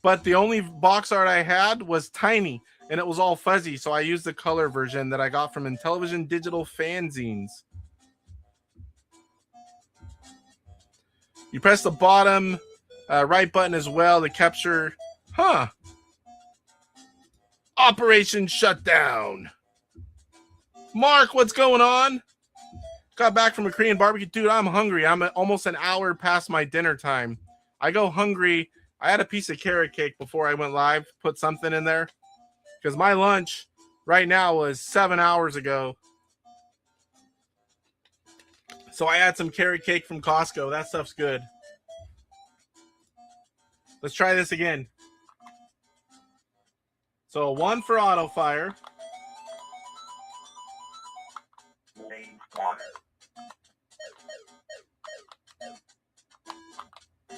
But the only box art I had was tiny, and it was all fuzzy, so I used the color version that I got from Intellivision Digital Fanzines. You press the bottom right button as well to capture... Huh. Operation Shutdown. Mark, what's going on? Got back from a Korean barbecue. Dude, I'm hungry. I'm almost an hour past my dinner time. I go hungry. I had a piece of carrot cake before I went live. Put something in there. Because my lunch right now was 7 hours ago. So I had some carrot cake from Costco. That stuff's good. Let's try this again. So 1 for auto fire.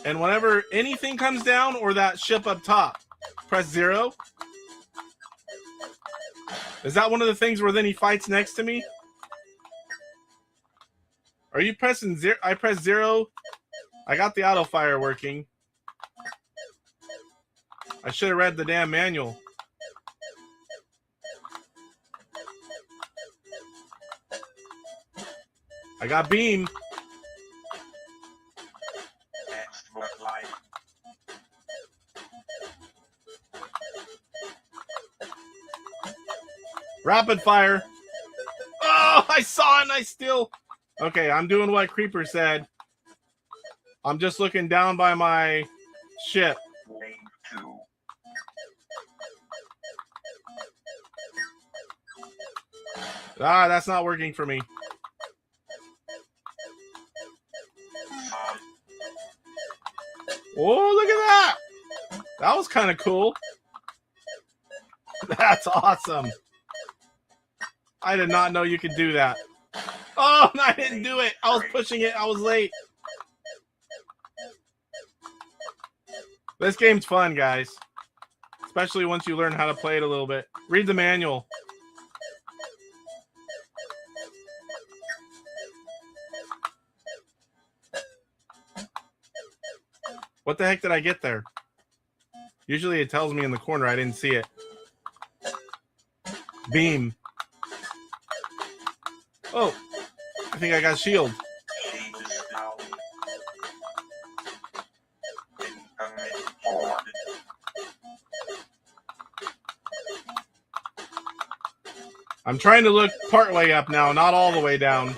And whenever anything comes down or that ship up top, press 0. Is that one of the things where then he fights next to me? Are you pressing 0? I press 0. I got the auto fire working. I should have read the damn manual. I got beam. Rapid fire. Oh, I saw it and I still... Okay, I'm doing what Creeper said. I'm just looking down by my Shit. Ah, that's not working for me. Oh, look at that. That was kind of cool. That's awesome. I did not know you could do that. Oh, I didn't do it. I was pushing it. I was late. This game's fun, guys. Especially once you learn how to play it a little bit. Read the manual. What the heck did I get there? Usually it tells me in the corner. I didn't see it. Beam. Oh, I think I got shield. I'm trying to look part way up now, not all the way down.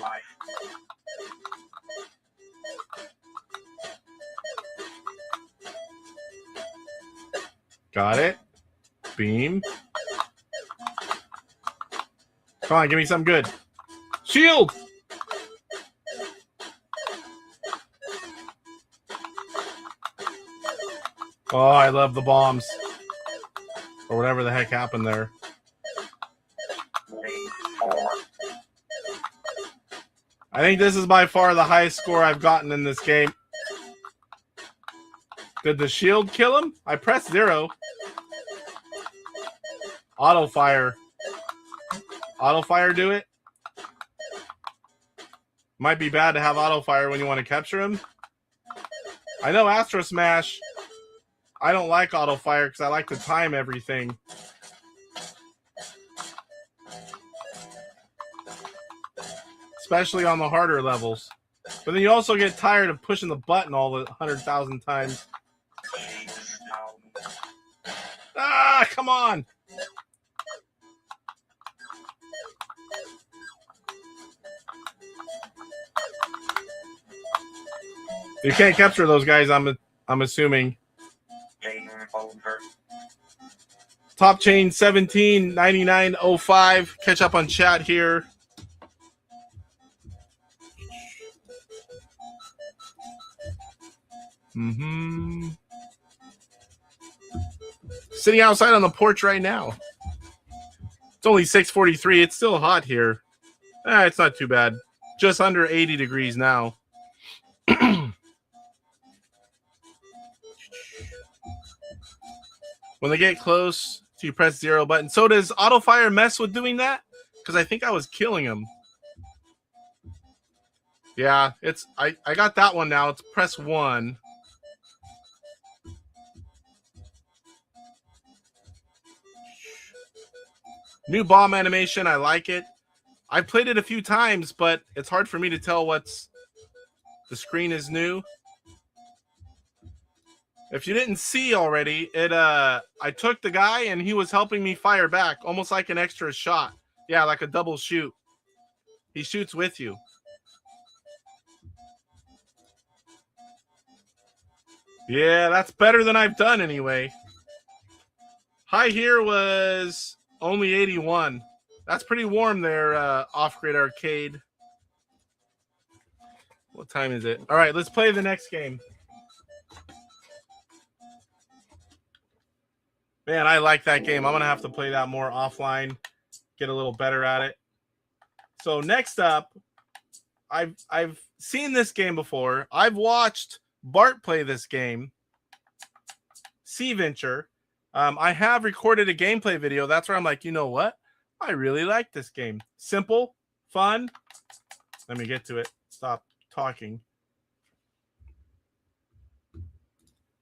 Got it. Beam. Come on, give me something good. Shield! Oh, I love the bombs. Or whatever the heck happened there. I think this is by far the highest score I've gotten in this game. Did the shield kill him? I pressed 0. Auto fire. Auto fire do it? Might be bad to have auto fire when you want to capture him. I know Astro Smash. I don't like auto fire because I like to time everything. Especially on the harder levels. But then you also get tired of pushing the button all the 100,000 times. Ah, come on! You can't capture those guys, I'm assuming. Top chain 179905. Catch up on chat here. Sitting outside on the porch right now. It's only 6:43. It's still hot here. It's not too bad. Just under 80 degrees now. When they get close, you press 0 button. So does auto fire mess with doing that? Because I think I was killing him. Yeah, it's I got that one now. It's press 1. New bomb animation. I like it. I played it a few times, but it's hard for me to tell what's the screen is new. If you didn't see already, I took the guy and he was helping me fire back, almost like an extra shot. Yeah, like a double shoot. He shoots with you. Yeah, that's better than I've done anyway. High here was only 81. That's pretty warm there, Off-Grid Arcade. What time is it? All right, let's play the next game. Man, I like that game. I'm going to have to play that more offline, get a little better at it. So next up, I've seen this game before. I've watched Bart play this game, Sea Venture. I have recorded a gameplay video. That's where I'm like, you know what? I really like this game. Simple, fun. Let me get to it. Stop talking.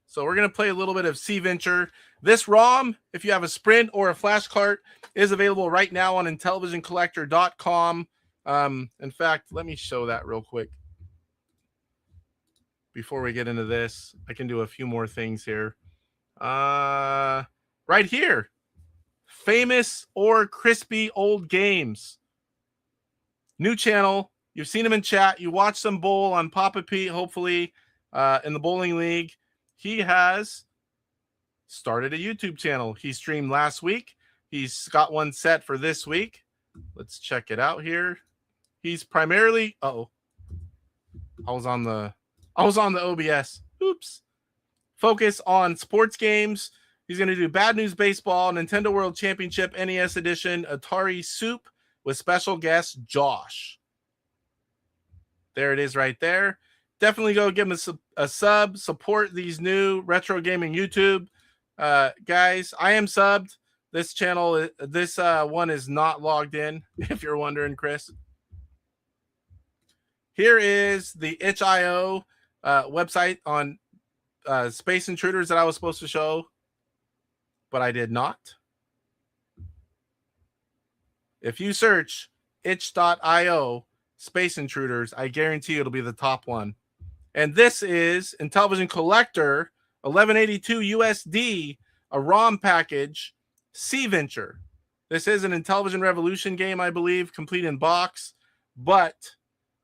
So we're going to play a little bit of Sea Venture. This ROM, if you have a Sprint or a Flash cart, is available right now on IntellivisionCollector.com. In fact, let me show that real quick. Before we get into this, I can do a few more things here. Right here. Famous or crispy old games. New channel. You've seen him in chat. You watched some bowl on Papa Pete, hopefully, in the bowling league. he has started a YouTube channel. He streamed last week. He's got one set for this week. Let's check it out here. He's primarily I was on the OBS. Oops. Focus on sports games. He's going to do Bad News Baseball, Nintendo World Championship, NES Edition, Atari Soup with special guest Josh. There it is right there. Definitely go give him a sub. Support these new retro gaming YouTube guys. I am subbed. This channel, this one is not logged in, if you're wondering, Chris. Here is the itch.io website on Space Intruders that I was supposed to show, but I did not. If you search itch.io Space Intruders, I guarantee it'll be the top one. And this is Intellivision Collector, 1182 USD, a ROM package, Sea Venture. This is an Intellivision Revolution game, I believe, complete in box, but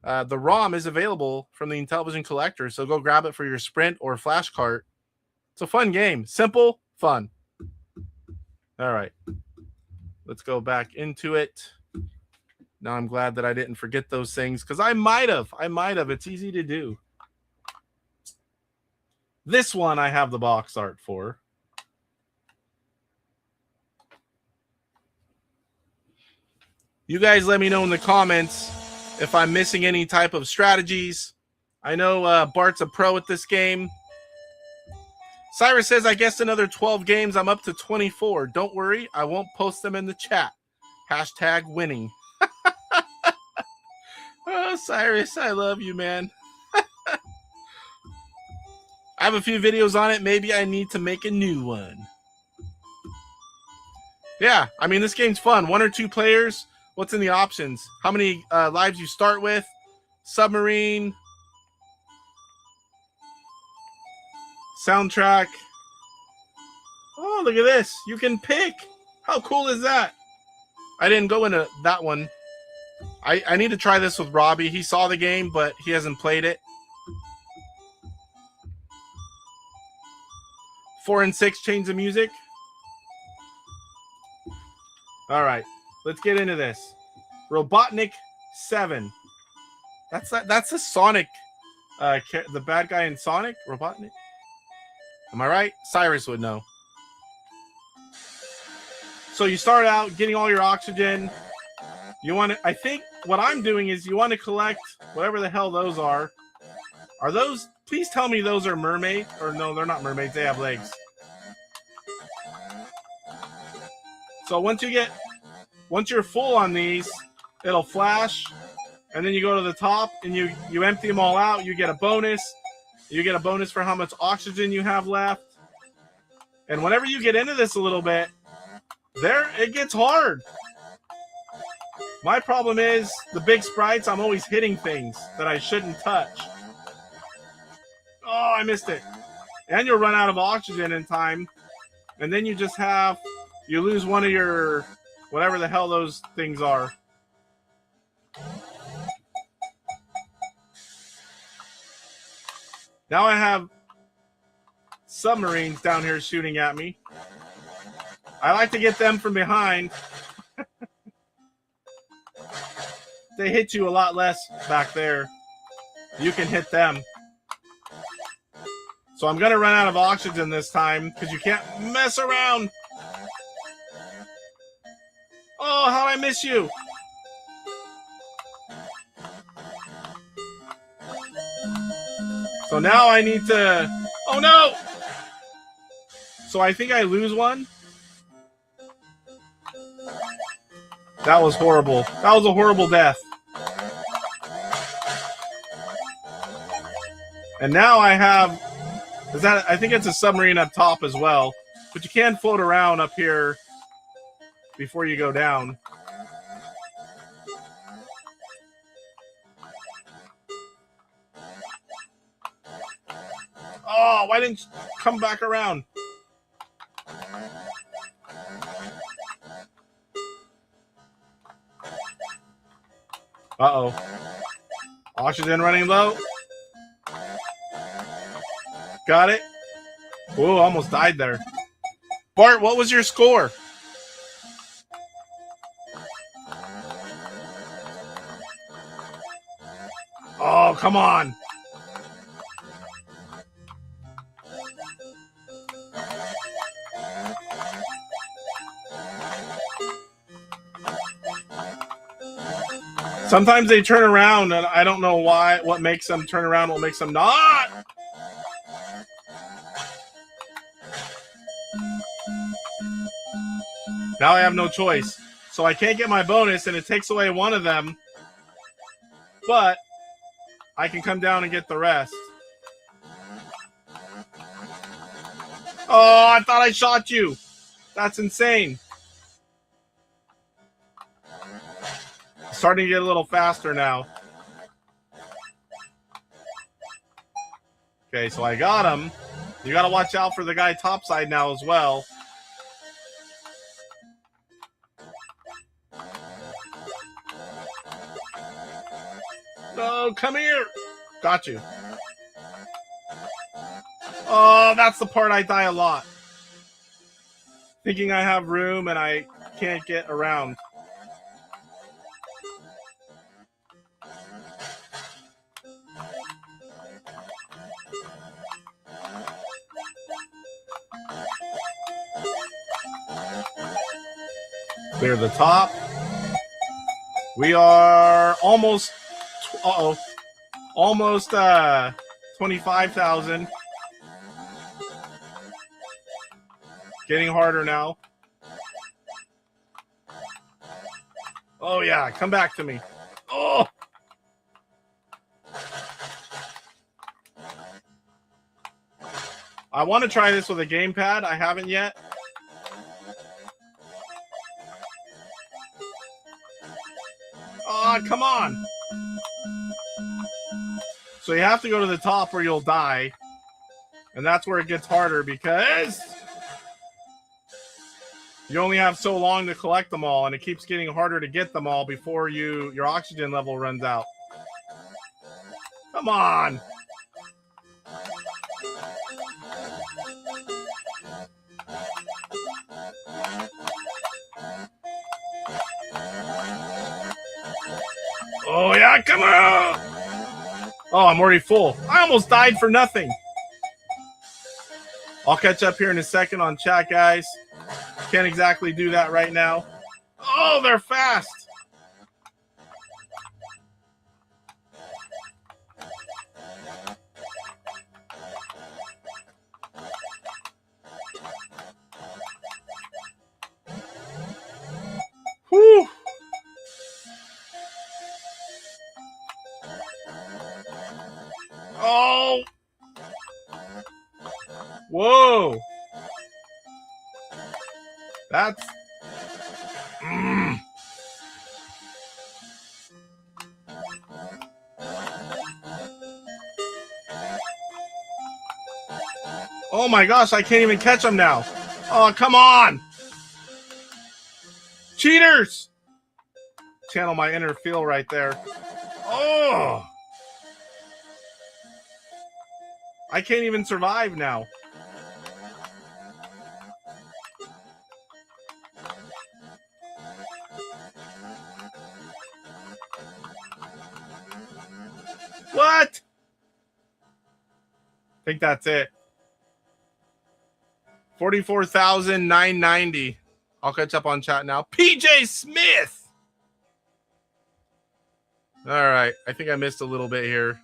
the ROM is available from the Intellivision Collector, so go grab it for your Sprint or Flash Cart. It's a fun game. Simple, fun. All right. Let's go back into it. Now I'm glad that I didn't forget those things, because I might have. It's easy to do. This one I have the box art for. You guys let me know in the comments if I'm missing any type of strategies. I know Bart's a pro at this game. Cyrus says, I guess another 12 games. I'm up to 24. Don't worry, I won't post them in the chat. Hashtag winning. Oh, Cyrus, I love you, man. I have a few videos on it. Maybe I need to make a new one. Yeah, I mean, this game's fun. 1 or 2 players. What's in the options? How many lives you start with? Submarine. Soundtrack. Oh, look at this. You can pick. How cool is that? I didn't go into that one. I need to try this with Robbie. He saw the game, but he hasn't played it. 4 and 6 change the music. All right, let's get into this. Robotnik 7. That's a Sonic. The bad guy in Sonic. Robotnik. Am I right? Cyrus would know. So you start out getting all your oxygen. You want to. I think what I'm doing is you want to collect whatever the hell those are. Are those? Please tell me those are mermaids. Or no, they're not mermaids. They have legs. So once you're full on these, it'll flash, and then you go to the top and you empty them all out. You get a bonus. You get a bonus for how much oxygen you have left. And whenever you get into this a little bit, it gets hard. My problem is the big sprites. I'm always hitting things that I shouldn't touch. Oh, I missed it. And you'll run out of oxygen in time. And then you lose one of your, whatever the hell those things are. Now I have submarines down here shooting at me. I like to get them from behind. They hit you a lot less back there. You can hit them. So I'm going to run out of oxygen this time because you can't mess around. Oh, how'd I miss you? So now I need to... Oh, no! So I think I lose one. That was horrible. That was a horrible death. And now I have... I think it's a submarine up top as well. But you can float around up here before you go down. Oh, why didn't you come back around? Uh-oh. Oxygen running low. Got it. Whoa, almost died there. Bart, what was your score? Oh, come on. Sometimes they turn around, and I don't know why. What makes them turn around? What makes them not? Now I have no choice. So I can't get my bonus, and it takes away one of them. But I can come down and get the rest. Oh, I thought I shot you. That's insane. Starting to get a little faster now. Okay, so I got him. You got to watch out for the guy topside now as well. No, come here. Got you. Oh, that's the part I die a lot. Thinking I have room and I can't get around. Clear the top. We are almost, almost 25,000. Getting harder now. Oh yeah, come back to me. Oh! I want to try this with a gamepad. I haven't yet. Oh, come on. So you have to go to the top or you'll die. And that's where it gets harder because you only have so long to collect them all, and it keeps getting harder to get them all before your oxygen level runs out. Come on. Oh, yeah, come on! Oh, I'm already full. I almost died for nothing. I'll catch up here in a second on chat, guys. Can't exactly do that right now. Oh, they're fast. Whew. Oh. Whoa. That's... Oh my gosh, I can't even catch them now. Oh, come on. Cheaters. Channel my inner feel right there. Oh. I can't even survive now. What? I think that's it. 44,990. I'll catch up on chat now. PJ Smith. All right. I think I missed a little bit here.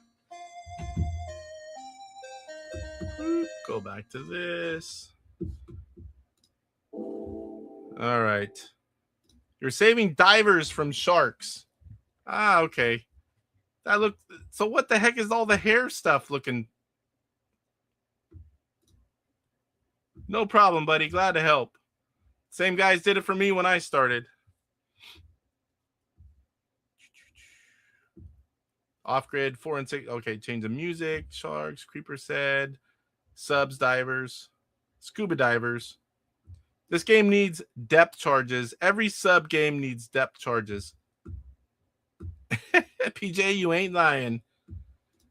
Go back to this. All right. You're saving divers from sharks. Ah, okay. That looked... So what the heck is all the hair stuff looking? No problem, buddy. Glad to help. Same guys did it for me when I started. Off-grid, 4 and 6. Okay, change the music. Sharks, Creeper said. Subs, divers. Scuba divers. This game needs depth charges. Every sub game needs depth charges. PJ, you ain't lying.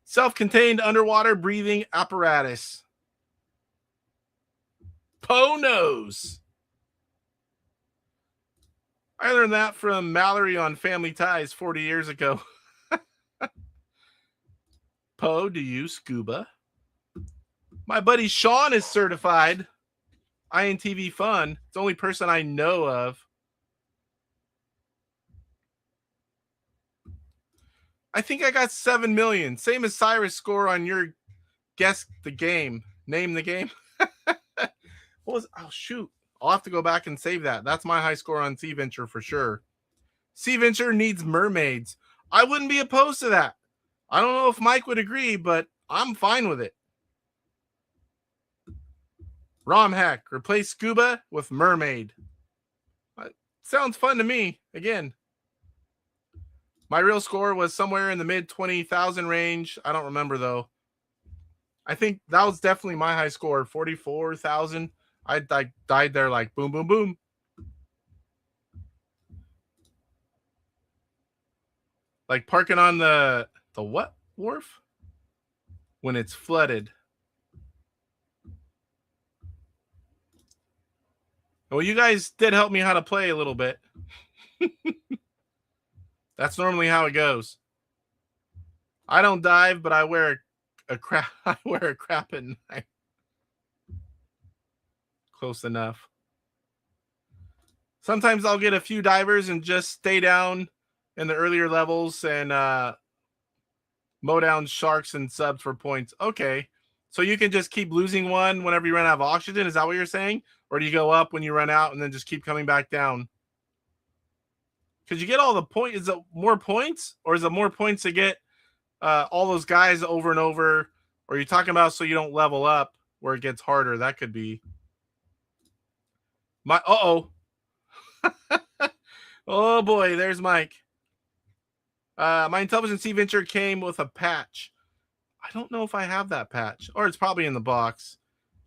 Self-contained underwater breathing apparatus. Poe knows. I learned that from Mallory on Family Ties 40 years ago. Poe, do you scuba? My buddy Sean is certified. Intv Fun. It's the only person I know of. I think I got 7 million. Same as Cyrus' score on your guess the game. Name the game. What was? Oh, shoot. I'll have to go back and save that. That's my high score on Sea Venture for sure. Sea Venture needs mermaids. I wouldn't be opposed to that. I don't know if Mike would agree, but I'm fine with it. ROM hack. Replace scuba with mermaid. Sounds fun to me. Again, my real score was somewhere in the mid 20,000 range. I don't remember though. I think that was definitely my high score, 44,000. I died there like boom, boom, boom. Like parking on the what wharf? When it's flooded. Well, you guys did help me how to play a little bit. That's normally how it goes. I don't dive, but I wear a crap. I wear a crap at night. Close enough. Sometimes I'll get a few divers and just stay down in the earlier levels and mow down sharks and subs for points. Okay. So you can just keep losing one whenever you run out of oxygen. Is that what you're saying? Or do you go up when you run out and then just keep coming back down? Because you get all the points. Is it more points? Or is it more points to get all those guys over and over? Or are you talking about so you don't level up where it gets harder? That could be. Uh-oh. Oh, boy. There's Mike. My Intellivision Sea Venture came with a patch. I don't know if I have that patch. Or it's probably in the box.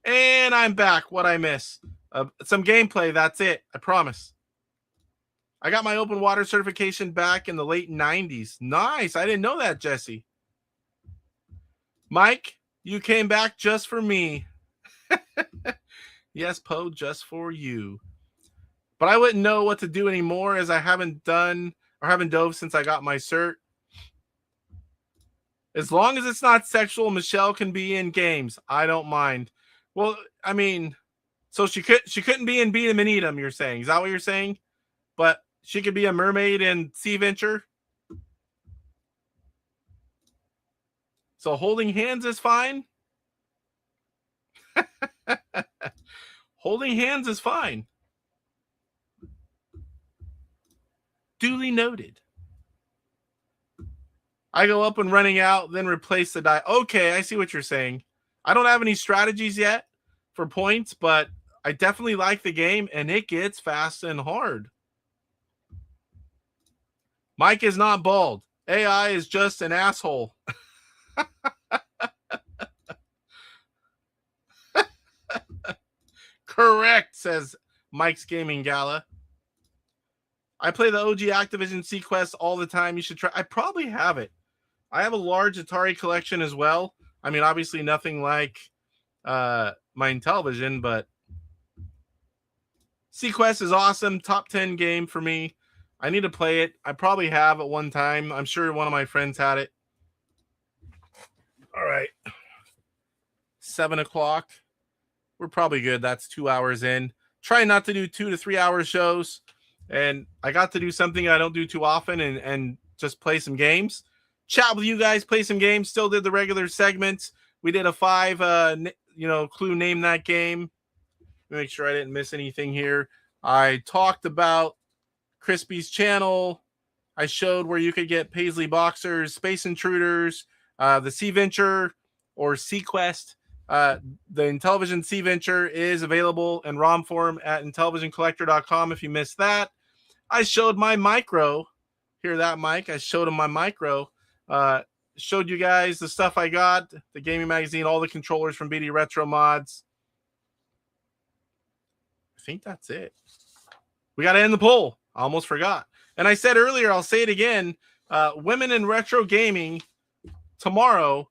And I'm back. What'd I miss? Some gameplay. That's it. I promise. I got my open water certification back in the late 90s. Nice. I didn't know that, Jesse. Mike, you came back just for me. Yes, Poe, just for you. But I wouldn't know what to do anymore as I haven't dove since I got my cert. As long as it's not sexual, Michelle can be in games. I don't mind. Well, I mean, so she couldn't be in Beat 'em and Eat 'em, you're saying. Is that what you're saying? But she could be a mermaid in Sea Venture. So holding hands is fine. Holding hands is fine. Duly noted. I go up when running out, then replace the die. Okay, I see what you're saying. I don't have any strategies yet for points, but I definitely like the game, and it gets fast and hard. Mike is not bald. AI is just an asshole. Correct, says Mike's Gaming Gala. I play the OG Activision Sequest all the time. You should try. I probably have it. I have a large Atari collection as well. I mean, obviously nothing like my Intellivision, but Sequest is awesome. Top 10 game for me. I need to play it. I probably have at one time. I'm sure one of my friends had it. All right. 7 o'clock. We're probably good. That's 2 hours in. Try not to do 2 to 3 hour shows. And I got to do something I don't do too often and just play some games. Chat with you guys, play some games. Still did the regular segments. We did a 5 clue name that game. Make sure I didn't miss anything here. I talked about Crispy's channel. I showed where you could get Paisley Boxers, Space Intruders, the Sea Venture or Sequest. The Intellivision Sea Venture is available in ROM form at intellivisioncollector.com if you missed that. I showed my micro. Hear that, Mike? I showed him my micro. Showed you guys the stuff I got, the gaming magazine, all the controllers from BD Retro Mods. I think that's it. We got to end the poll. I almost forgot. And I said earlier, I'll say it again, Women in Retro Gaming tomorrow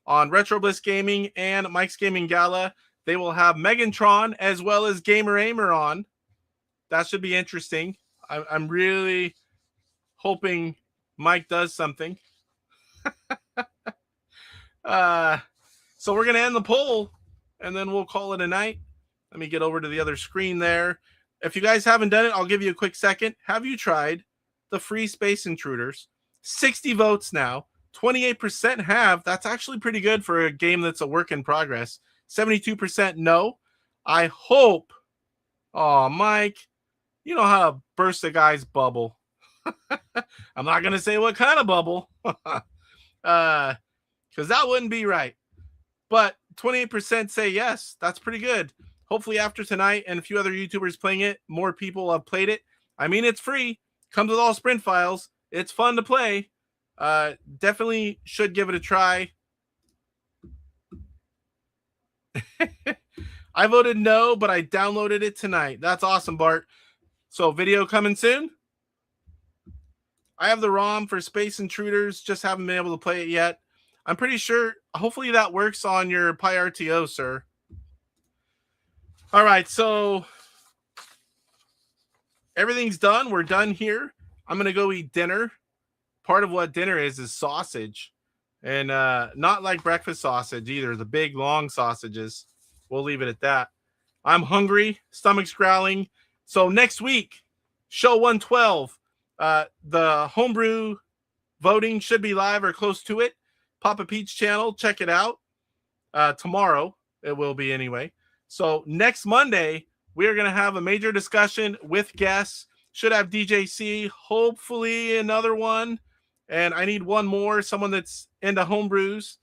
on Retro Bliss Gaming and Mike's Gaming Gala. They will have Megantron as well as Gamer Aimer on. That should be interesting. I'm really hoping Mike does something. So we're going to end the poll, and then we'll call it a night. Let me get over to the other screen there. If you guys haven't done it, I'll give you a quick second. Have you tried the free Space Intruders? 60 votes now. 28% have. That's actually pretty good for a game that's a work in progress. 72% no. I hope. Oh, Mike, you know how to burst a guy's bubble. I'm not going to say what kind of bubble. Because that wouldn't be right. But 28% say yes. That's pretty good. Hopefully after tonight and a few other YouTubers playing it, more people have played it. I mean, it's free. Comes with all sprint files. It's fun to play. Definitely should give it a try. I voted no, but I downloaded it tonight. That's awesome, Bart. So video coming soon. I have the ROM for Space Intruders. Just haven't been able to play it yet. I'm pretty sure, hopefully that works on your PyRTO, sir. All right, so everything's done. We're done here. I'm going to go eat dinner. Part of what dinner is sausage. And not like breakfast sausage either. The big, long sausages. We'll leave it at that. I'm hungry. Stomach's growling. So next week, show 112. The Homebrew voting should be live or close to it. Papa Pete's channel, check it out. Tomorrow, it will be anyway. So next Monday, we are going to have a major discussion with guests. Should have DJC, hopefully another one. And I need one more, someone that's into homebrews.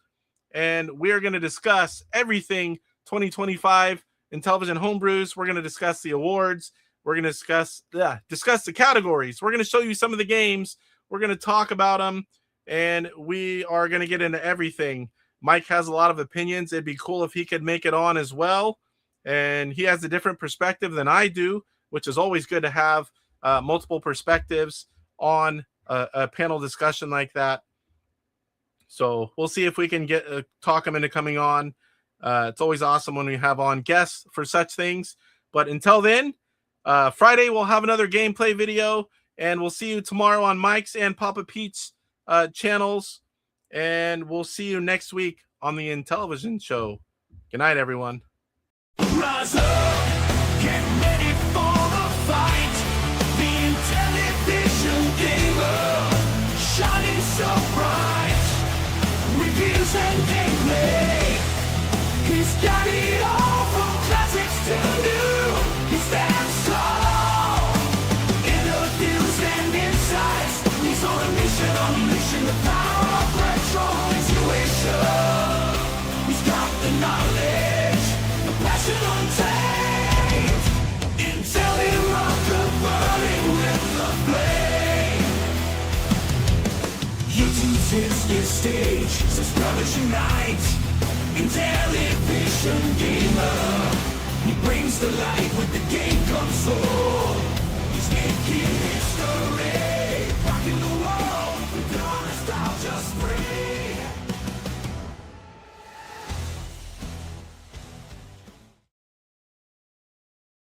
And we are going to discuss everything 2025 Intellivision Homebrews. We're going to discuss the awards. We're going to discuss the categories. We're going to show you some of the games. We're going to talk about them. And we are going to get into everything. Mike has a lot of opinions. It'd be cool if he could make it on as well. And he has a different perspective than I do, which is always good to have multiple perspectives on a panel discussion like that. So we'll see if we can get talk him into coming on. It's always awesome when we have on guests for such things. But until then, Friday we'll have another gameplay video. And we'll see you tomorrow on Mike's and Papa Pete's channels, and we'll see you next week on the Intellivision Show. Good night, everyone. Rise up, get ready for the fight. The Intellivision gamer, shining so bright. Reviews and gameplay, he's got it all from classics to new. He stands tall, interviews and insights. He's on a mission, unleashing the power of retro intuition. He's got the knowledge, the passion untamed. Intelli-rocker burning with the flame. YouTube's his stage, says brothers unite. Intellivision gamer, he brings the light with the game console. He's making history.